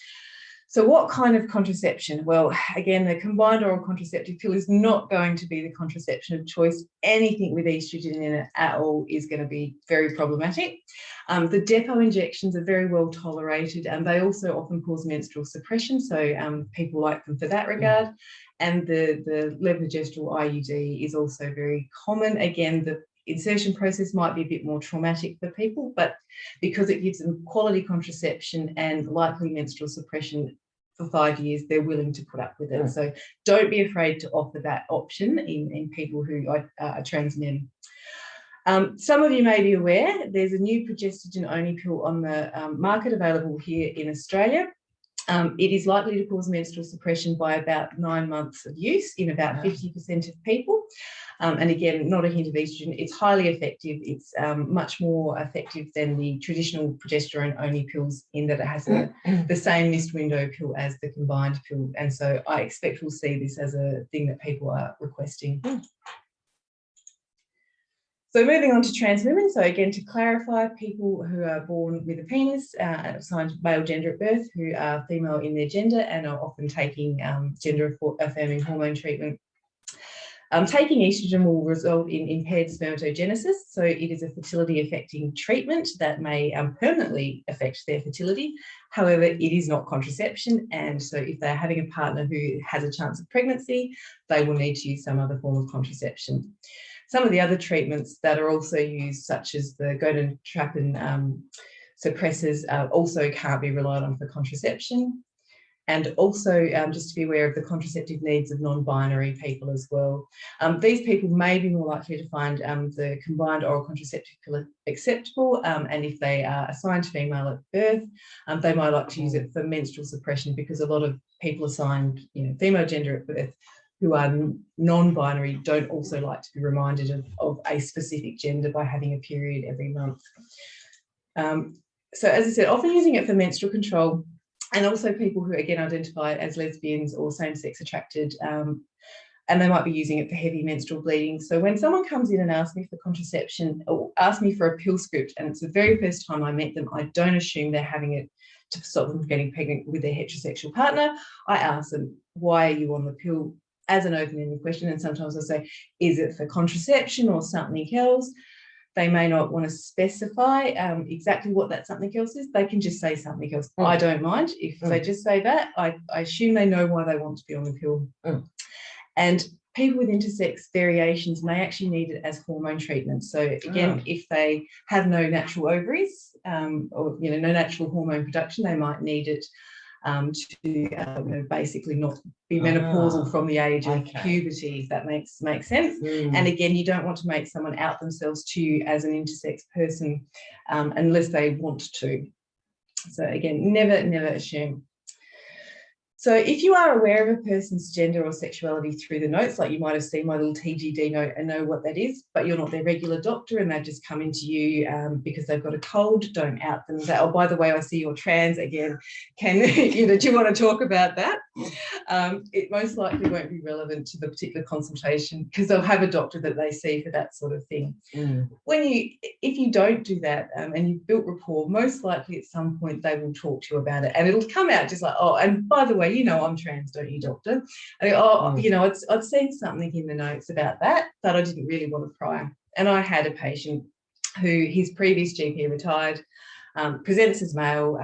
So what kind of contraception? Well, again, the combined oral contraceptive pill is not going to be the contraception of choice. Anything with estrogen in it at all is going to be very problematic. The depot injections are very well tolerated, and they also often cause menstrual suppression, so people like them for that regard. And the levonorgestrel IUD is also very common. Again, the insertion process might be a bit more traumatic for people, but because it gives them quality contraception and likely menstrual suppression for 5 years, they're willing to put up with it. So don't be afraid to offer that option in people who are trans men. Some of you may be aware there's a new progestogen-only pill on the market available here in Australia. It is likely to cause menstrual suppression by about 9 months of use in about 50% of people. And again, not a hint of estrogen. It's highly effective. It's much more effective than the traditional progesterone-only pills in that it has the same missed window pill as the combined pill. And so I expect we'll see this as a thing that people are requesting. So moving on to trans women. So again, to clarify, people who are born with a penis, assigned male gender at birth, who are female in their gender and are often taking gender-affirming hormone treatment. Taking estrogen will result in impaired spermatogenesis. So it is a fertility-affecting treatment that may permanently affect their fertility. However, it is not contraception. And so if they're having a partner who has a chance of pregnancy, they will need to use some other form of contraception. Some of the other treatments that are also used, such as the gonadotropin suppressors, also can't be relied on for contraception. And also just to be aware of the contraceptive needs of non-binary people as well. These people may be more likely to find the combined oral contraceptive pill acceptable, and if they are assigned female at birth, they might like to use it for menstrual suppression, because a lot of people assigned female gender at birth who are non-binary don't also like to be reminded of a specific gender by having a period every month. So as I said, often using it for menstrual control, and also people who again identify as lesbians or same-sex attracted, and they might be using it for heavy menstrual bleeding. So when someone comes in and asks me for contraception or asks me for a pill script, and it's the very first time I met them, I don't assume they're having it to stop them from getting pregnant with their heterosexual partner. I ask them, why are you on the pill, as an open-ended question, and sometimes I say, is it for contraception or something else? They may not want to specify exactly what that something else is. They can just say something else. I don't mind if they just say that. I assume they know why they want to be on the pill. And people with intersex variations may actually need it as hormone treatment. So again, if they have no natural ovaries or no natural hormone production, they might need it to basically not be menopausal from the age of puberty, if that makes sense. And again, you don't want to make someone out themselves to you as an intersex person unless they want to. So again, never assume. So if you are aware of a person's gender or sexuality through the notes, like you might have seen my little TGD note and know what that is, but you're not their regular doctor and they've just come into you because they've got a cold, don't out them. Say, oh, by the way, I see you're trans again. Can do you want to talk about that? It most likely won't be relevant to the particular consultation because they'll have a doctor that they see for that sort of thing. If you don't do that and you've built rapport, most likely at some point they will talk to you about it, and it'll come out just like, oh, and by the way, I'm trans, don't you, doctor? I go, oh, I'd seen something in the notes about that, but I didn't really want to pry. And I had a patient who his previous GP retired, presents as male,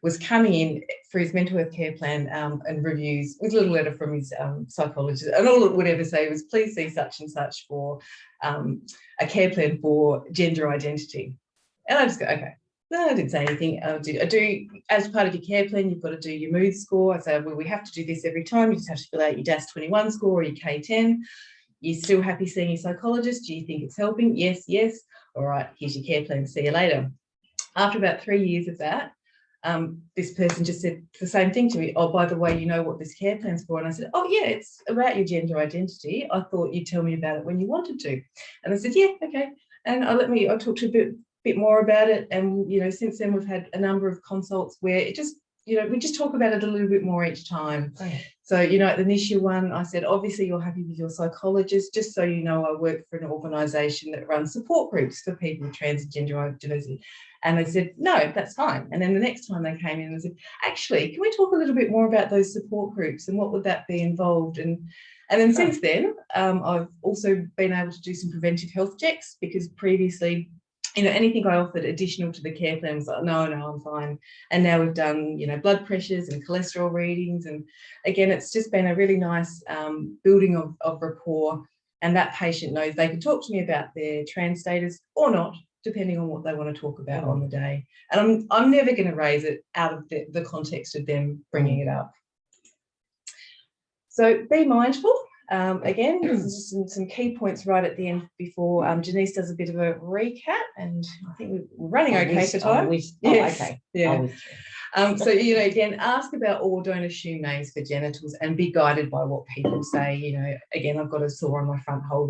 was coming in for his mental health care plan and reviews with a little letter from his psychologist, and all it would ever say was, please see such and such for a care plan for gender identity. And I just go, okay. No, I didn't say anything. I do, as part of your care plan, you've got to do your mood score. I say, well, we have to do this every time. You just have to fill out your DAS-21 score or your K10. You're still happy seeing your psychologist? Do you think it's helping? Yes. All right, here's your care plan. See you later. After about 3 years of that, this person just said the same thing to me. Oh, by the way, you know what this care plan's for? And I said, oh, yeah, it's about your gender identity. I thought you'd tell me about it when you wanted to. And I said, yeah, okay. And I talked to a bit more about it, and since then we've had a number of consults where it just we just talk about it a little bit more each time. Okay. So, at the initial one, I said, obviously you're happy with your psychologist, just so you know, I work for an organisation that runs support groups for people with transgender diversity. And they said, no, that's fine. And then the next time they came in and said, actually, can we talk a little bit more about those support groups and what would that be involved? And then since then, I've also been able to do some preventive health checks, because previously, anything I offered additional to the care plan was like, no, I'm fine. And now we've done, blood pressures and cholesterol readings. And again, it's just been a really nice building of rapport. And that patient knows they can talk to me about their trans status or not, depending on what they want to talk about on the day. And I'm never going to raise it out of the context of them bringing it up. So be mindful. Again, this is just some key points right at the end before Janice does a bit of a recap, and I think we're running okay for time. Okay. Yeah. So, again, ask about or don't assume names for genitals and be guided by what people say. Again, I've got a sore on my front hole,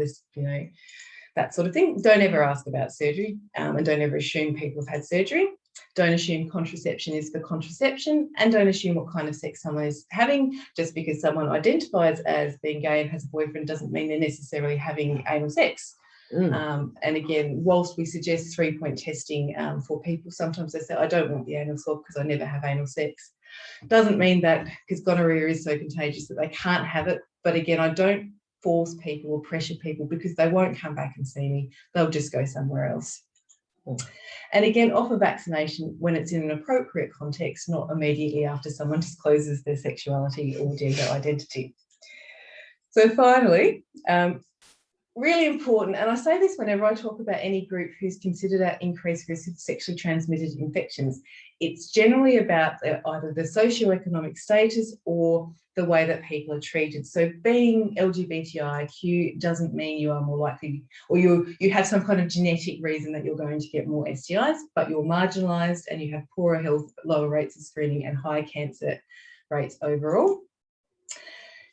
that sort of thing. Don't ever ask about surgery, and don't ever assume people have had surgery. Don't assume contraception is for contraception, and don't assume what kind of sex someone is having. Just because someone identifies as being gay and has a boyfriend doesn't mean they're necessarily having anal sex. And again, whilst we suggest 3-point testing for people, sometimes they say, I don't want the anal swab because I never have anal sex. Doesn't mean that, because gonorrhea is so contagious, that they can't have it. But again, I don't force people or pressure people, because they won't come back and see me. They'll just go somewhere else. And again, offer vaccination when it's in an appropriate context, not immediately after someone discloses their sexuality or gender identity. So finally, really important, and I say this whenever I talk about any group who's considered at increased risk of sexually transmitted infections, it's generally about either the socioeconomic status or the way that people are treated. So being LGBTIQ doesn't mean you are more likely, or you have some kind of genetic reason that you're going to get more STIs, but you're marginalised and you have poorer health, lower rates of screening and high cancer rates overall.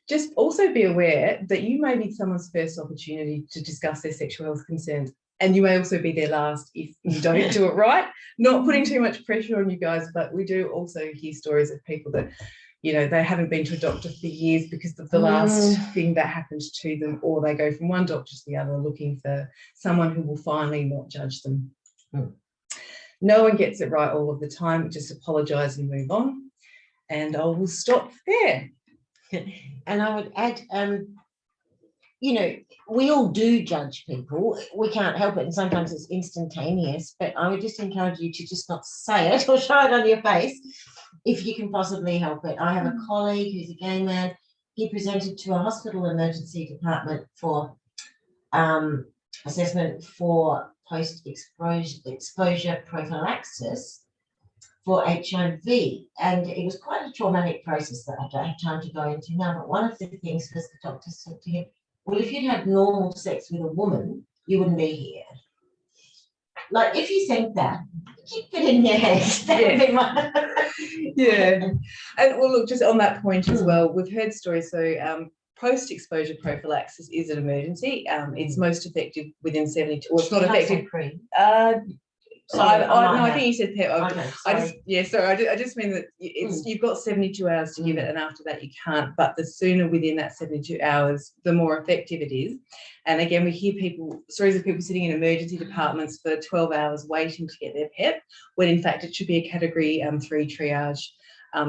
Just also be aware that you may be someone's first opportunity to discuss their sexual health concerns, and you may also be their last if you don't do it right. Not putting too much pressure on you guys, but we do also hear stories of people that, they haven't been to a doctor for years because of the last thing that happened to them, or they go from one doctor to the other looking for someone who will finally not judge them. No one gets it right all of the time. Just apologise and move on. And I will stop there. And I would add, we all do judge people. We can't help it, and sometimes it's instantaneous, but I would just encourage you to just not say it or show it on your face if you can possibly help it. I have a colleague who's a gay man. He presented to a hospital emergency department for assessment for post-exposure prophylaxis for HIV, and it was quite a traumatic process that I don't have time to go into now, but one of the things was the doctor said to him, well, if you'd had normal sex with a woman, you wouldn't be here. Like, if you think that, keep it in your head. That would be my... Yeah. And well, look, just on that point as well, we've heard stories. So post-exposure prophylaxis is an emergency. It's most effective within 72, or it's not effective. I think you said PEP. I just mean that you've got 72 hours to give it, and after that you can't. But the sooner within that 72 hours, the more effective it is. And again, we hear stories of people sitting in emergency departments for 12 hours waiting to get their PEP, when in fact it should be a category 3 triage.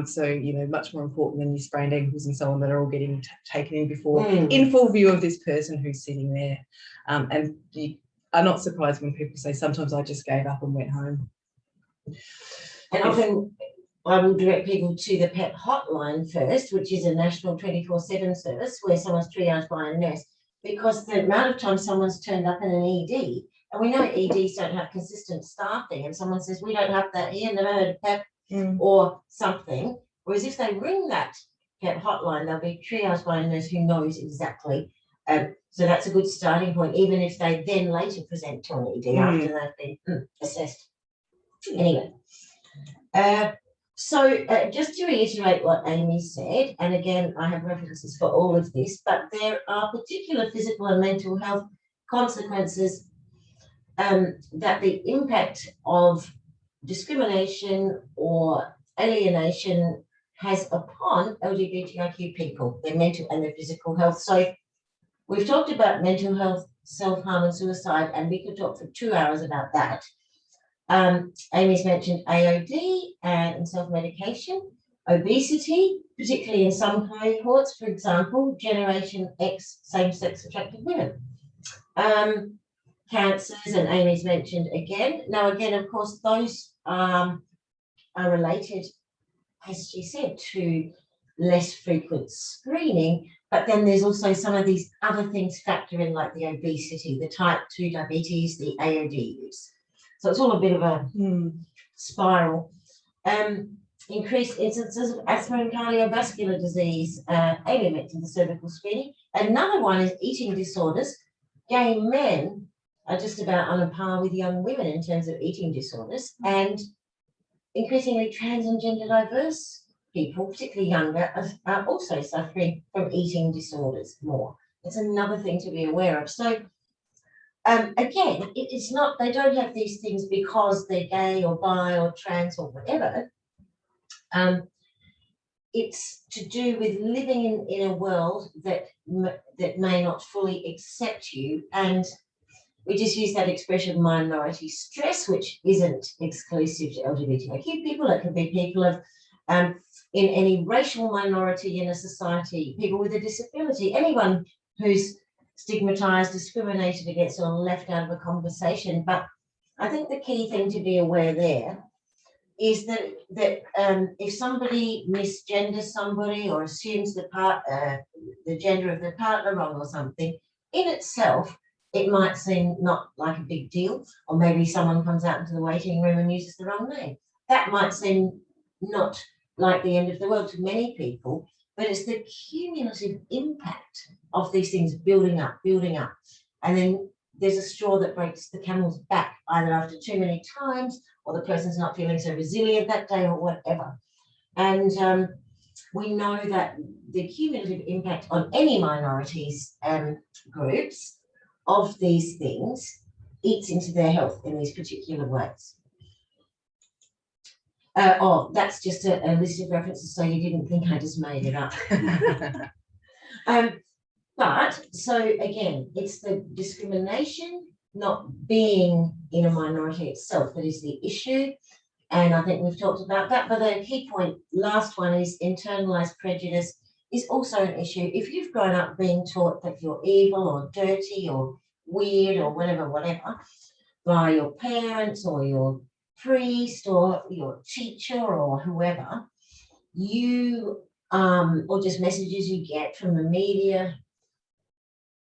So, much more important than your sprained ankles and so on that are all getting taken in before, in full view of this person who's sitting there. And you are not surprised when people say, sometimes I just gave up and went home. And often I will direct people to the PEP hotline first, which is a national 24/7 service where someone's triaged by a nurse, because the amount of time someone's turned up in an ED, and we know EDs don't have consistent staffing, and someone says, we don't have that here, never heard of PEP or something, whereas if they ring that PEP hotline, they'll be triaged by a nurse who knows exactly. So that's a good starting point, even if they then later present to an ED after they've been assessed. Anyway, so just to reiterate what Amy said, and again, I have references for all of this, but there are particular physical and mental health consequences that the impact of discrimination or alienation has upon LGBTIQ people, their mental and their physical health. So we've talked about mental health, self-harm and suicide, and we could talk for 2 hours about that. Amy's mentioned AOD and self-medication, obesity, particularly in some cohorts, for example, Generation X same-sex attracted women. Cancers, and Amy's mentioned again. Now, again, of course, those are related, as she said, to less frequent screening, but then there's also some of these other things factor in, like the obesity, the type 2 diabetes, the AOD use. So it's all a bit of a spiral. Increased instances of asthma and cardiovascular disease. Amy mentioned the cervical screening. Another one is eating disorders. Gay men are just about on a par with young women in terms of eating disorders, and increasingly trans and gender diverse people, particularly younger, are also suffering from eating disorders more. It's another thing to be aware of. So again, it's not, they don't have these things because they're gay or bi or trans or whatever. It's to do with living in a world that may not fully accept you. And we just use that expression minority stress, which isn't exclusive to LGBTIQ people. It can be people of in any racial minority in a society, people with a disability, anyone who's stigmatized, discriminated against, or left out of a conversation. But I think the key thing to be aware there is that if somebody misgenders somebody or assumes the gender of their partner wrong or something, in itself, it might seem not like a big deal, or maybe someone comes out into the waiting room and uses the wrong name. That might seem not like the end of the world to many people, but it's the cumulative impact of these things building up, and then there's a straw that breaks the camel's back, either after too many times, or the person's not feeling so resilient that day, or whatever. And we know that the cumulative impact on any minorities groups of these things eats into their health in these particular ways. That's just a list of references, so you didn't think I just made it up. But so again, it's the discrimination, not being in a minority itself, that is the issue. And I think we've talked about that. But the key point, last one, is internalized prejudice is also an issue. If you've grown up being taught that you're evil or dirty or weird or whatever, by your parents or your priest or your teacher or whoever, you or just messages you get from the media,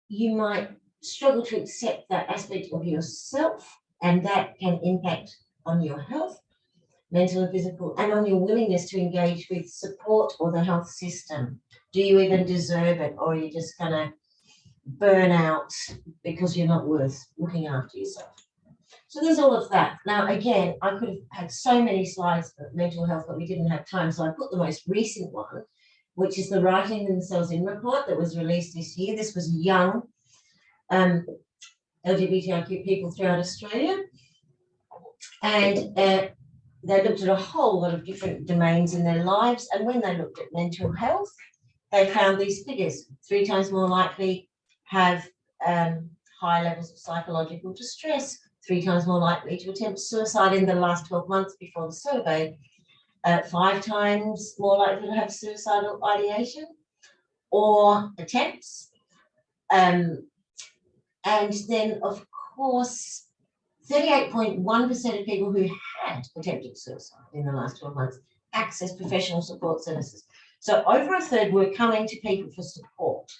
you might struggle to accept that aspect of yourself, and that can impact on your health, mental and physical, and on your willingness to engage with support or the health system. Do you even deserve it, or are you just gonna burn out because you're not worth looking after yourself? So there's all of that. Now, again, I could have had so many slides of mental health, but we didn't have time, so I put the most recent one, which is the Writing Themselves In report that was released this year. This was young LGBTIQ people throughout Australia. And they looked at a whole lot of different domains in their lives. And when they looked at mental health, they found these figures: 3 times more likely have high levels of psychological distress, 3 times more likely to attempt suicide in the last 12 months before the survey, 5 times more likely to have suicidal ideation or attempts. And then, of course, 38.1% of people who had attempted suicide in the last 12 months accessed professional support services. So over a third were coming to people for support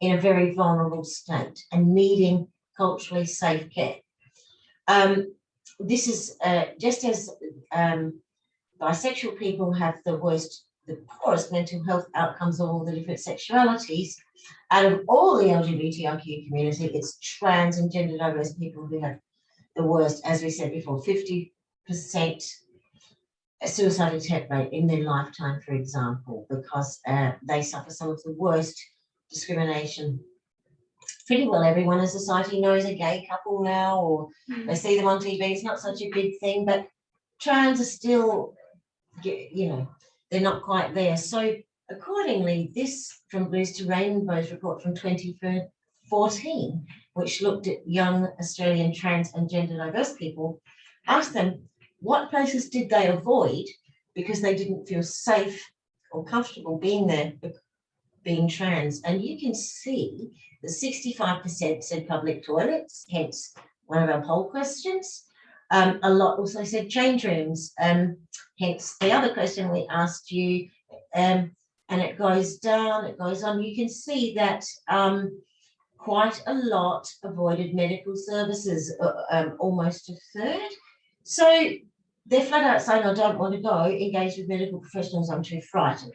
in a very vulnerable state and needing culturally safe care. This is just as bisexual people have the poorest mental health outcomes of all the different sexualities. Out of all the LGBTIQ community, it's trans and gender diverse people who have the worst, as we said before, 50% suicide attempt rate in their lifetime, for example, because they suffer some of the worst discrimination. Pretty well everyone in society knows a gay couple now, or they see them on TV. It's not such a big thing, but trans are still they're not quite there. So accordingly, this From Blues to Rainbows report from 2014, which looked at young Australian trans and gender diverse people, asked them what places did they avoid because they didn't feel safe or comfortable being there, being trans. And you can see that 65% said public toilets, hence one of our poll questions. A lot also said change rooms, hence the other question we asked you, and it goes down, it goes on. You can see that quite a lot avoided medical services, almost a third. So they're flat out saying, I don't want to go engage with medical professionals, I'm too frightened.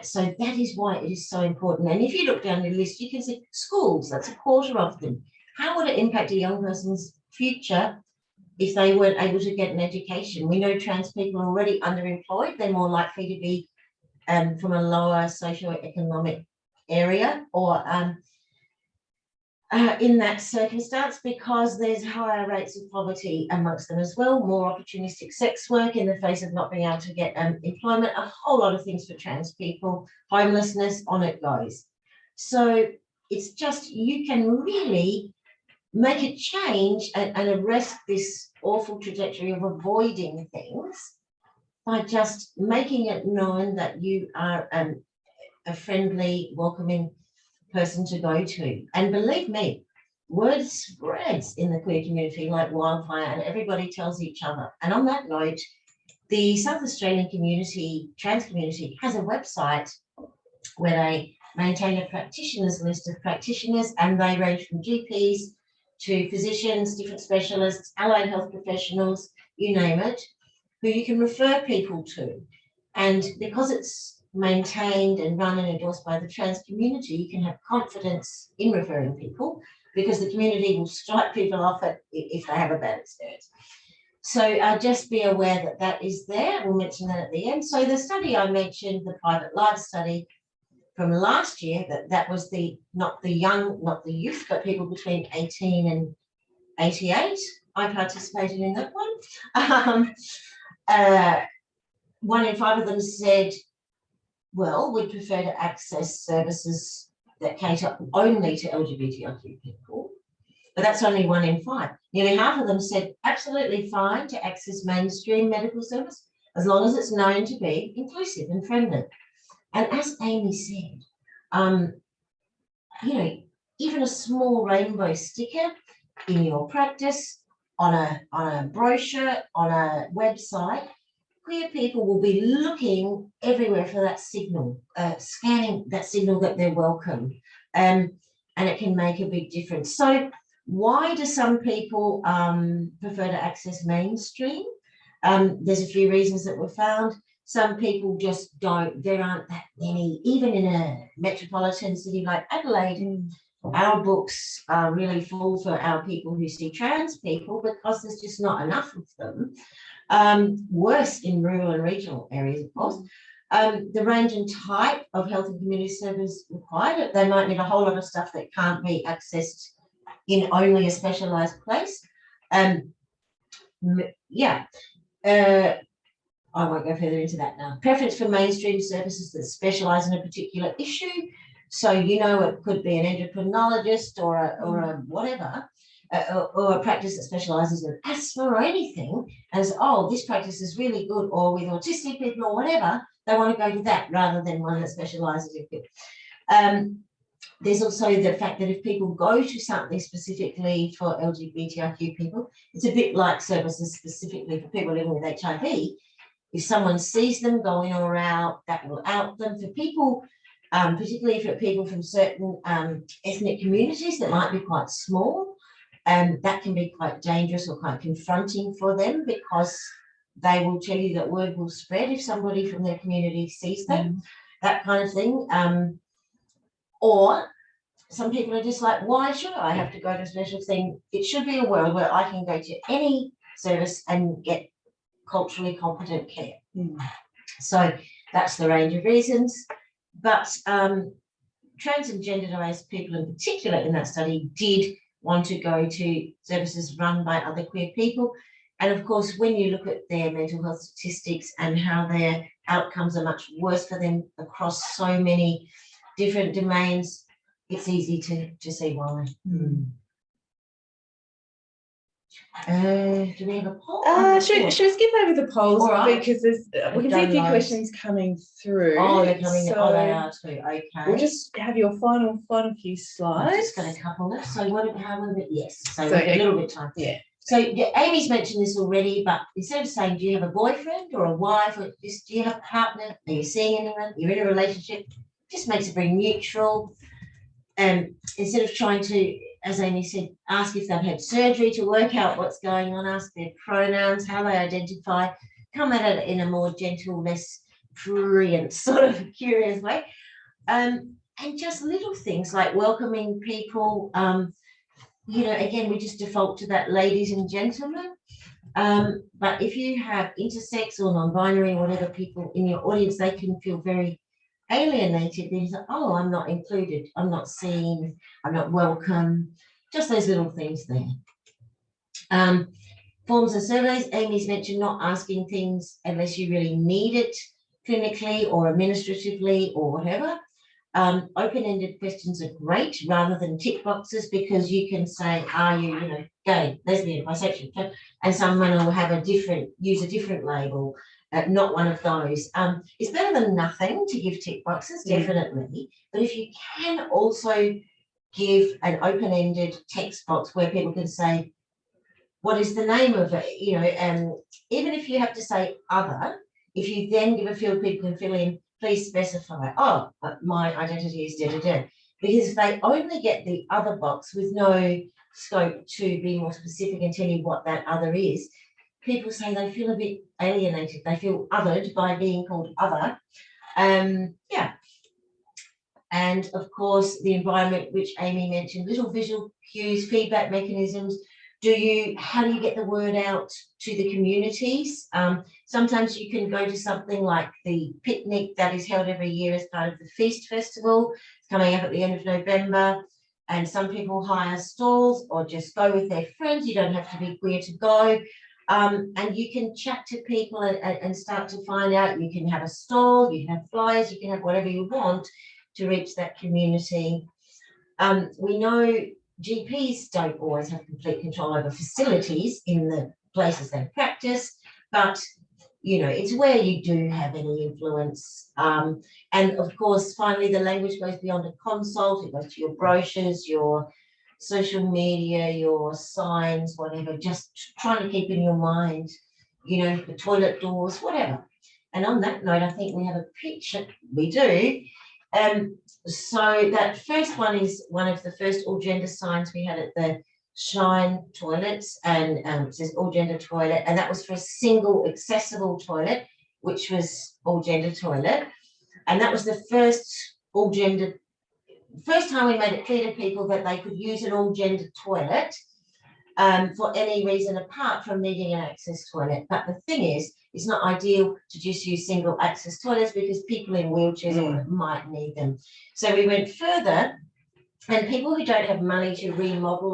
So that is why it is so important. And if you look down the list, you can see schools, that's a quarter of them. How would it impact a young person's future if they weren't able to get an education? We know trans people are already underemployed. They're more likely to be from a lower socioeconomic area or in that circumstance, because there's higher rates of poverty amongst them as well, more opportunistic sex work in the face of not being able to get employment, a whole lot of things for trans people, homelessness, on it goes. So it's just, you can really make a change and arrest this awful trajectory of avoiding things by just making it known that you are a friendly, welcoming person to go to. And believe me, word spreads in the queer community like wildfire, and everybody tells each other. And on that note, the South Australian community, trans community, has a website where they maintain a practitioners list of practitioners, and they range from GPs to physicians, different specialists, allied health professionals, you name it, who you can refer people to. And because it's maintained and run and endorsed by the trans community, you can have confidence in referring people, because the community will strike people off if they have a bad experience. So just be aware that that is there. We'll mention that at the end. So the study I mentioned, the private live study from last year, that was not the youth, but people between 18 and 88. I participated in that one. 1 in 5 of them said, well, we'd prefer to access services that cater only to LGBTIQ people, but that's only 1 in 5. Nearly half of them said absolutely fine to access mainstream medical service as long as it's known to be inclusive and friendly. And as Amy said, even a small rainbow sticker in your practice, on a brochure, on a website, queer people will be looking everywhere for that signal, scanning that signal that they're welcome, and it can make a big difference. So why do some people prefer to access mainstream? There's a few reasons that were found. Some people just don't, there aren't that many, even in a metropolitan city like Adelaide, our books are really full for our people who see trans people because there's just not enough of them. Worse in rural and regional areas, of course. The range and type of health and community service required, they might need a whole lot of stuff that can't be accessed in only a specialised place. I won't go further into that now. Preference for mainstream services that specialise in a particular issue. So, it could be an endocrinologist or a whatever, or a practice that specialises in asthma or anything, as, this practice is really good, or with autistic people or whatever, they want to go to that rather than one that specialises in people. There's also the fact that if people go to something specifically for LGBTIQ people, it's a bit like services specifically for people living with HIV. If someone sees them going or out, that will out them. For people, particularly for people from certain ethnic communities that might be quite small, that can be quite dangerous or quite confronting for them, because they will tell you that word will spread if somebody from their community sees them, that kind of thing. Or some people are just like, why should I have to go to a special thing? It should be a world where I can go to any service and get culturally competent care. So that's the range of reasons. But trans and gender diverse people in particular in that study did want to go to services run by other queer people. And of course, when you look at their mental health statistics and how their outcomes are much worse for them across so many different domains, it's easy to see why. Do we have a poll? Should we skip over the polls, All right. because there's we can see a few questions coming through. Oh, they're coming. So They are too. Okay. we'll just have your final few I've slides. just got a couple left. So how will it? Yes. So, So, a little bit of time. Yeah. So yeah, Amy's mentioned this already, but instead of saying, do you have a boyfriend or a wife, or just do you have a partner? Are you seeing anyone? You're in a relationship. Just makes it very neutral. Instead of trying to, as Amy said, ask if they've had surgery to work out what's going on, ask their pronouns, how they identify, come at it in a more gentle, less prurient, sort of curious way. And just little things like welcoming people. Again, we just default to that ladies and gentlemen. But if you have intersex or non-binary, whatever people in your audience, they can feel very alienated because, oh, I'm not included, I'm not seen, I'm not welcome. Just those little things there. Forms and surveys, Amy's mentioned not asking things unless you really need it clinically or administratively or whatever. Open-ended questions are great rather than tick boxes, because you can say, are you, gay, lesbian, bisexual, and someone will have use a different label, not one of those. It's better than nothing to give tick boxes, definitely. But if you can also give an open-ended text box where people can say, what is the name of it? Even if you have to say other, if you then give a field people can fill in, please specify, my identity is da-da-da. Because if they only get the other box with no scope to be more specific and tell you what that other is, people say they feel a bit alienated. They feel othered by being called other. And of course, the environment, which Amy mentioned, little visual cues, feedback mechanisms. How do you get the word out to the communities? Sometimes you can go to something like the picnic that is held every year as part of the Feast Festival. It's coming up at the end of November. And some people hire stalls or just go with their friends. You don't have to be queer to go. And you can chat to people and start to find out. You can have a stall, you can have flyers, you can have whatever you want to reach that community. We know GPs don't always have complete control over facilities in the places they practice, but it's where you do have any influence. And of course, finally, the language goes beyond a consult. It goes to your brochures, your social media, your signs, whatever, just trying to keep in your mind, the toilet doors, whatever. And on that note, I think we have a picture. We do. So that first one is one of the first all gender signs we had at the Shine toilets, and it says all gender toilet, and that was for a single accessible toilet, which was all gender toilet. And that was the first time we made it clear to people that they could use an all gender toilet for any reason apart from needing an access toilet. But the thing is, it's not ideal to just use single access toilets because people in wheelchairs might need them. So we went further, and people who don't have money to remodel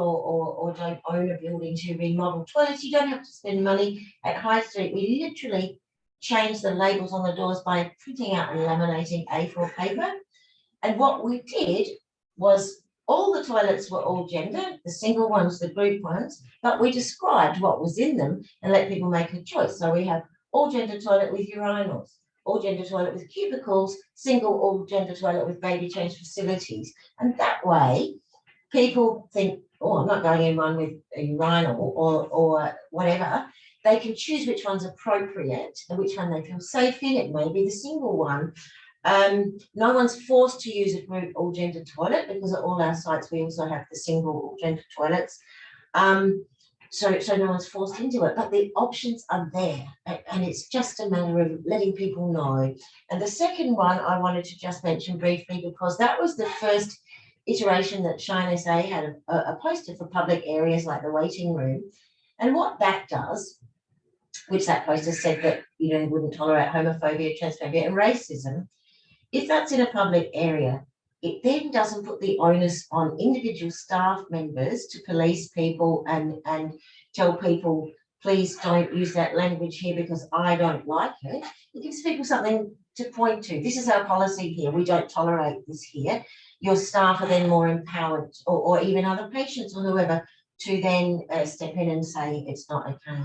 or don't own a building to remodel toilets, you don't have to spend money at High Street. We literally changed the labels on the doors by printing out and laminating A4 paper. And what we did was all the toilets were all gender, the single ones, the group ones, but we described what was in them and let people make a choice. So we have all gender toilet with urinals, all gender toilet with cubicles, single all gender toilet with baby change facilities. And that way people think, oh, I'm not going in one with a urinal or whatever. They can choose which one's appropriate and which one they feel safe in. It may be the single one. No one's forced to use a group all gender toilet because at all our sites we also have the single all gender toilets. So no one's forced into it, but the options are there, and it's just a matter of letting people know. And the second one I wanted to just mention briefly, because that was the first iteration that Shine SA had a poster for public areas like the waiting room. And what that does, which that poster said that wouldn't tolerate homophobia, transphobia and racism, if that's in a public area, it then doesn't put the onus on individual staff members to police people and tell people, please don't use that language here because I don't like it. It gives people something to point to. This is our policy here. We don't tolerate this here. Your staff are then more empowered, or even other patients or whoever, to then step in and say it's not okay.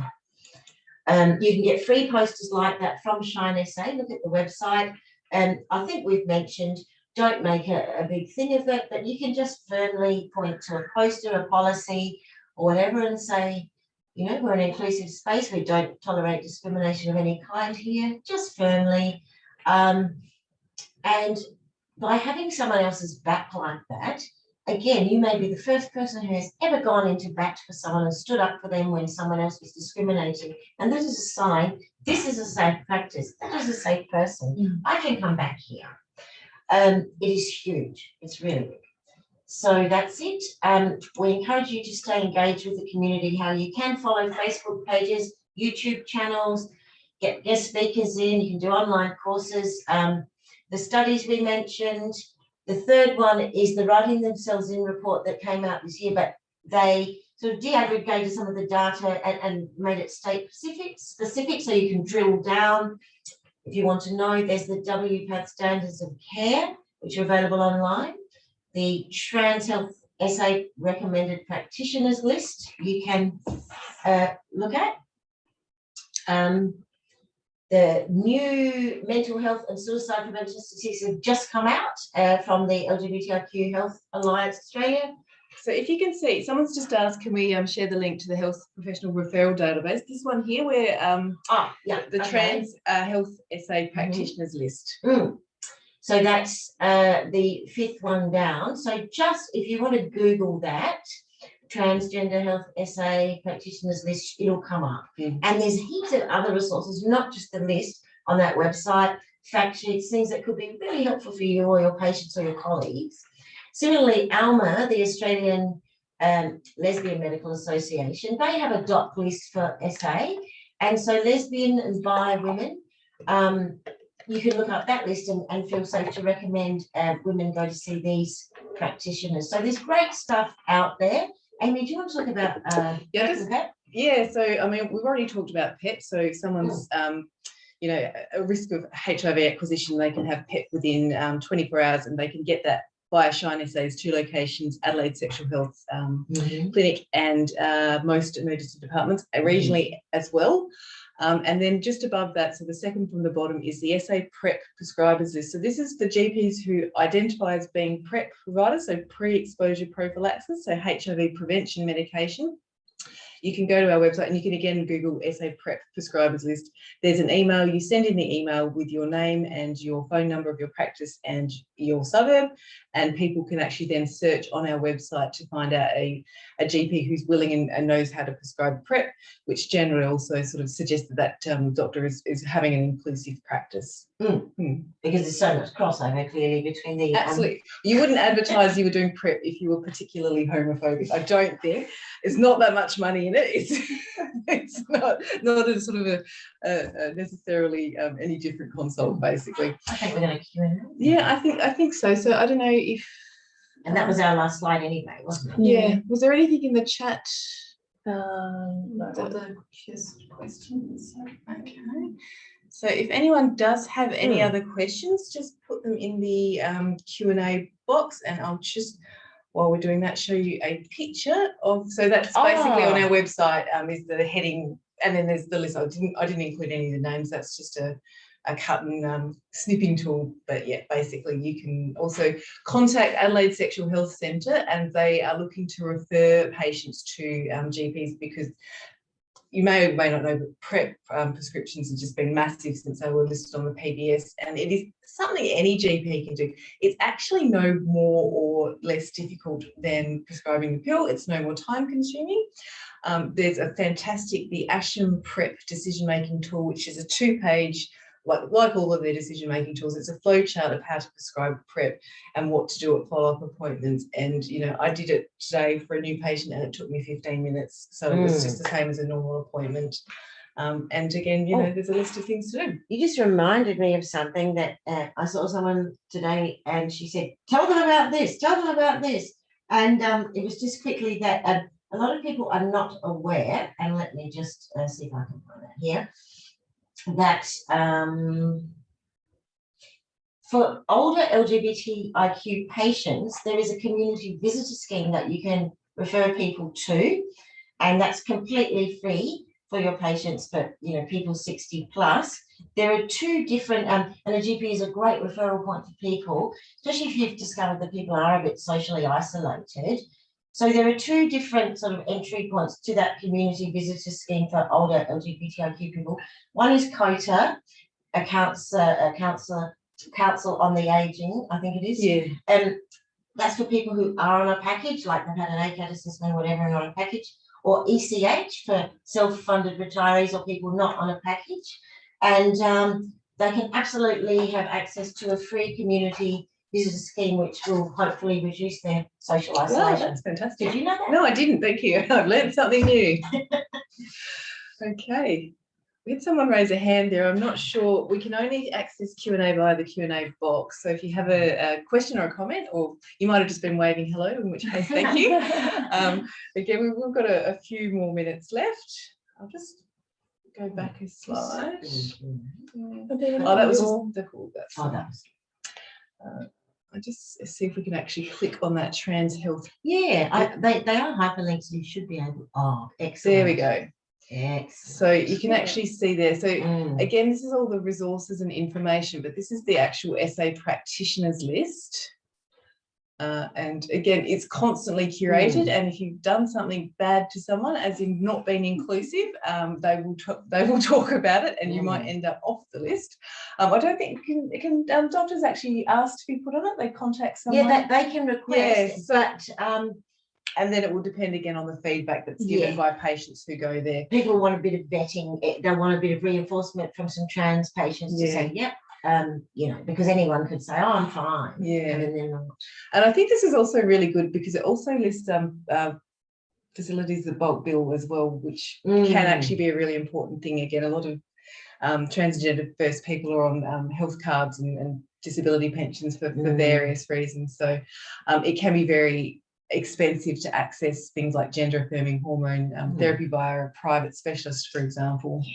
You can get free posters like that from Shine SA. Look at the website. And I think we've mentioned, don't make a big thing of it, but you can just firmly point to a poster, a policy, or whatever, and say, you know, we're an inclusive space. We don't tolerate discrimination of any kind here, just firmly. And by having someone else's back like that, again, you may be the first person who has ever gone into bat for someone and stood up for them when someone else was discriminating. And that is a sign, this is a safe practice, that is a safe person. I can come back here. It is huge, it's really big. So that's it. We encourage you to stay engaged with the community, how you can follow Facebook pages, YouTube channels, get guest speakers in, you can do online courses. The studies we mentioned. The third one is the Writing Themselves In report that came out this year, but they sort of de-aggregated some of the data and made it state specific, so you can drill down. If you want to know, there's the WPATH Standards of Care, which are available online. The Trans Health SA Recommended Practitioners List you can look at. The new mental health and suicide prevention statistics have just come out from the LGBTIQ Health Alliance Australia. So if you can see, someone's just asked, can we share the link to the health professional referral database? This one here, where the Trans Health SA Practitioners List. So that's the fifth one down. So just if you want to Google that, Transgender Health SA Practitioners List, it'll come up. And there's heaps of other resources, not just the list on that website, fact sheets, things that could be really helpful for you or your patients or your colleagues. Similarly, ALMA, the Australian Lesbian Medical Association, they have a doc list for SA. And so lesbian and bi women, you can look up that list and feel safe to recommend women go to see these practitioners. So there's great stuff out there. Amy, do you want to talk about PEP? Yeah, so I mean, we've already talked about PEP. So if someone's you know, a risk of HIV acquisition, they can have PEP within 24 hours, and they can get that via Shine SA's 2 locations, Adelaide Sexual Health Clinic and most emergency departments, regionally as well. And then just above that, so the second from the bottom is the SA PrEP prescribers list. So this is the GPs who identify as being PrEP providers, so pre-exposure prophylaxis, so HIV prevention medication. You can go to our website and you can again Google SA PrEP prescribers list. There's an email, you send in the email with your name and your phone number of your practice and your suburb, and people can actually then search on our website to find out a GP who's willing and knows how to prescribe PrEP, which generally also sort of suggests that doctor is having an inclusive practice. Because there's so much crossover clearly between the absolutely. You wouldn't advertise you were doing PrEP if you were particularly homophobic. I don't think. It's not that much money in it. It's not a sort of a necessarily any different consult, basically. I think we're going to Q&A. Yeah, I think so. So I don't know if. And that was our last slide anyway, wasn't it? Yeah. Was there anything in the chat? Other questions. Okay. So if anyone does have any other questions, just put them in the Q&A box, and I'll just, while we're doing that, show you a picture of, so that's basically on our website is the heading, and then there's the list. I didn't include any of the names. That's just a cut and snipping tool. But yeah, basically you can also contact Adelaide Sexual Health Centre, and they are looking to refer patients to GPs, because you may or may not know that PrEP prescriptions have just been massive since they were listed on the PBS, and it is something any GP can do. It's actually no more or less difficult than prescribing the pill. It's no more time consuming. There's a fantastic, the ASHM PrEP decision-making tool, which is a 2-page, like all of their decision-making tools, it's a flow chart of how to prescribe PrEP and what to do at follow-up appointments. And, you know, I did it today for a new patient and it took me 15 minutes. So it was just the same as a normal appointment. And again, you know, there's a list of things to do. You just reminded me of something that I saw someone today, and she said, tell them about this, tell them about this. And it was just quickly that a lot of people are not aware, and let me just see if I can find that here, that for older LGBTIQ patients, there is a community visitor scheme that you can refer people to, and that's completely free for your patients, but people 60 plus. There are two different, and a GP is a great referral point for people, especially if you've discovered that people are a bit socially isolated. So there are two different sort of entry points to that community visitor scheme for older LGBTIQ people. One is COTA, a council on the aging, I think it is. Yeah. And that's for people who are on a package, like they've had an ACAT assessment or whatever and on a package, or ECH for self-funded retirees or people not on a package. And they can absolutely have access to a free community visitor scheme, which will hopefully reduce their social Wow, isolation. that's fantastic. Did you know that? No, I didn't. Thank you. I've learned something new. Okay. We had someone raise a hand there. I'm not sure. We can only access Q&A via the Q&A box. So if you have a question or a comment, or you might have just been waving hello, in which case, thank you. Again, we've got a few more minutes left. I'll just go back a slide. Oh, that was just the cool. That's I just see if we can actually click on that trans health. Yeah, they are hyperlinks. So you should be able. Oh, excellent. There we go. Excellent. So you can actually see there. So again, this is all the resources and information, but this is the actual SA practitioners list. And again, it's constantly curated. And if you've done something bad to someone, as in not being inclusive, they will talk about it, and you might end up off the list. I don't think can doctors actually ask to be put on it. They contact someone. Yeah, they can request, but and then it will depend again on the feedback that's given by patients who go there. People want a bit of vetting. They want a bit of reinforcement from some trans patients to say, yep. Because anyone could say, oh, I'm fine. Yeah. And then they're not. And I think this is also really good because it also lists facilities that bulk bill as well, which can actually be a really important thing. Again, a lot of transgender first people are on health cards and disability pensions for various reasons. So it can be very expensive to access things like gender affirming hormone therapy via a private specialist, for example.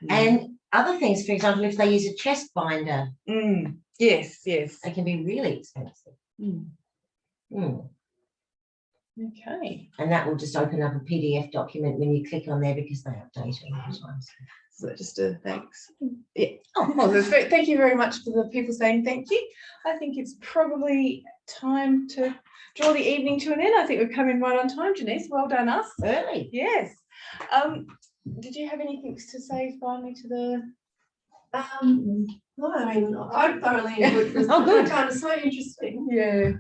And other things, for example, if they use a chest binder, yes, they can be really expensive. Okay. And that will just open up a PDF document when you click on there because they update it all the time. So just a thanks. Yeah. Thank you very much for the people saying thank you. I think it's probably time to draw the evening to an end. I think we've come in right on time, Janice. Well done us. Early. Yes. Did you have anything to say finally to the? No, I mean, I thoroughly enjoyed this. Oh, good. I found it so interesting. Yeah.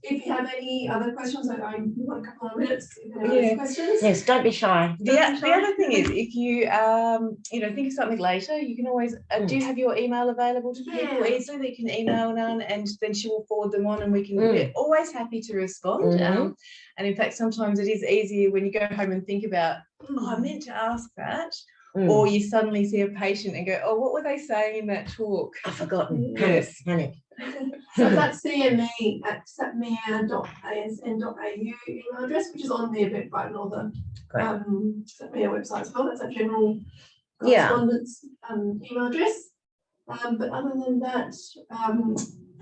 If you have any other questions, I want a couple of minutes. If anyone has questions. Yes, don't be shy. The other thing is, if you think of something later, you can always do you have your email available to people easily that you can email Nan, and then she will forward them on, and we can. We're always happy to respond. And in fact, sometimes it is easier when you go home and think about, oh, I meant to ask that. Or you suddenly see a patient and go, oh, what were they saying in that talk? I've forgotten. Yes. Panic. So that's cme@sapmea.asn.au email address, which is on the Eventbrite and all the SAPMEA website as well. That's a general correspondence email address. But other than that,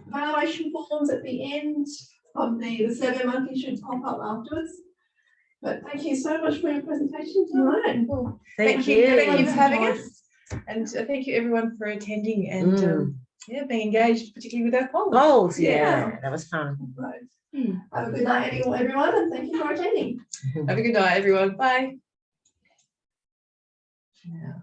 evaluation forms at the end of the Survey Monkey should pop up afterwards. But thank you so much for your presentation tonight. Thank you. Thank you for having us. And thank you everyone for attending and being engaged, particularly with our polls. Yeah, that was fun. Right. Have a good night, everyone, and thank you for attending. Have a good night, everyone. Bye. Yeah.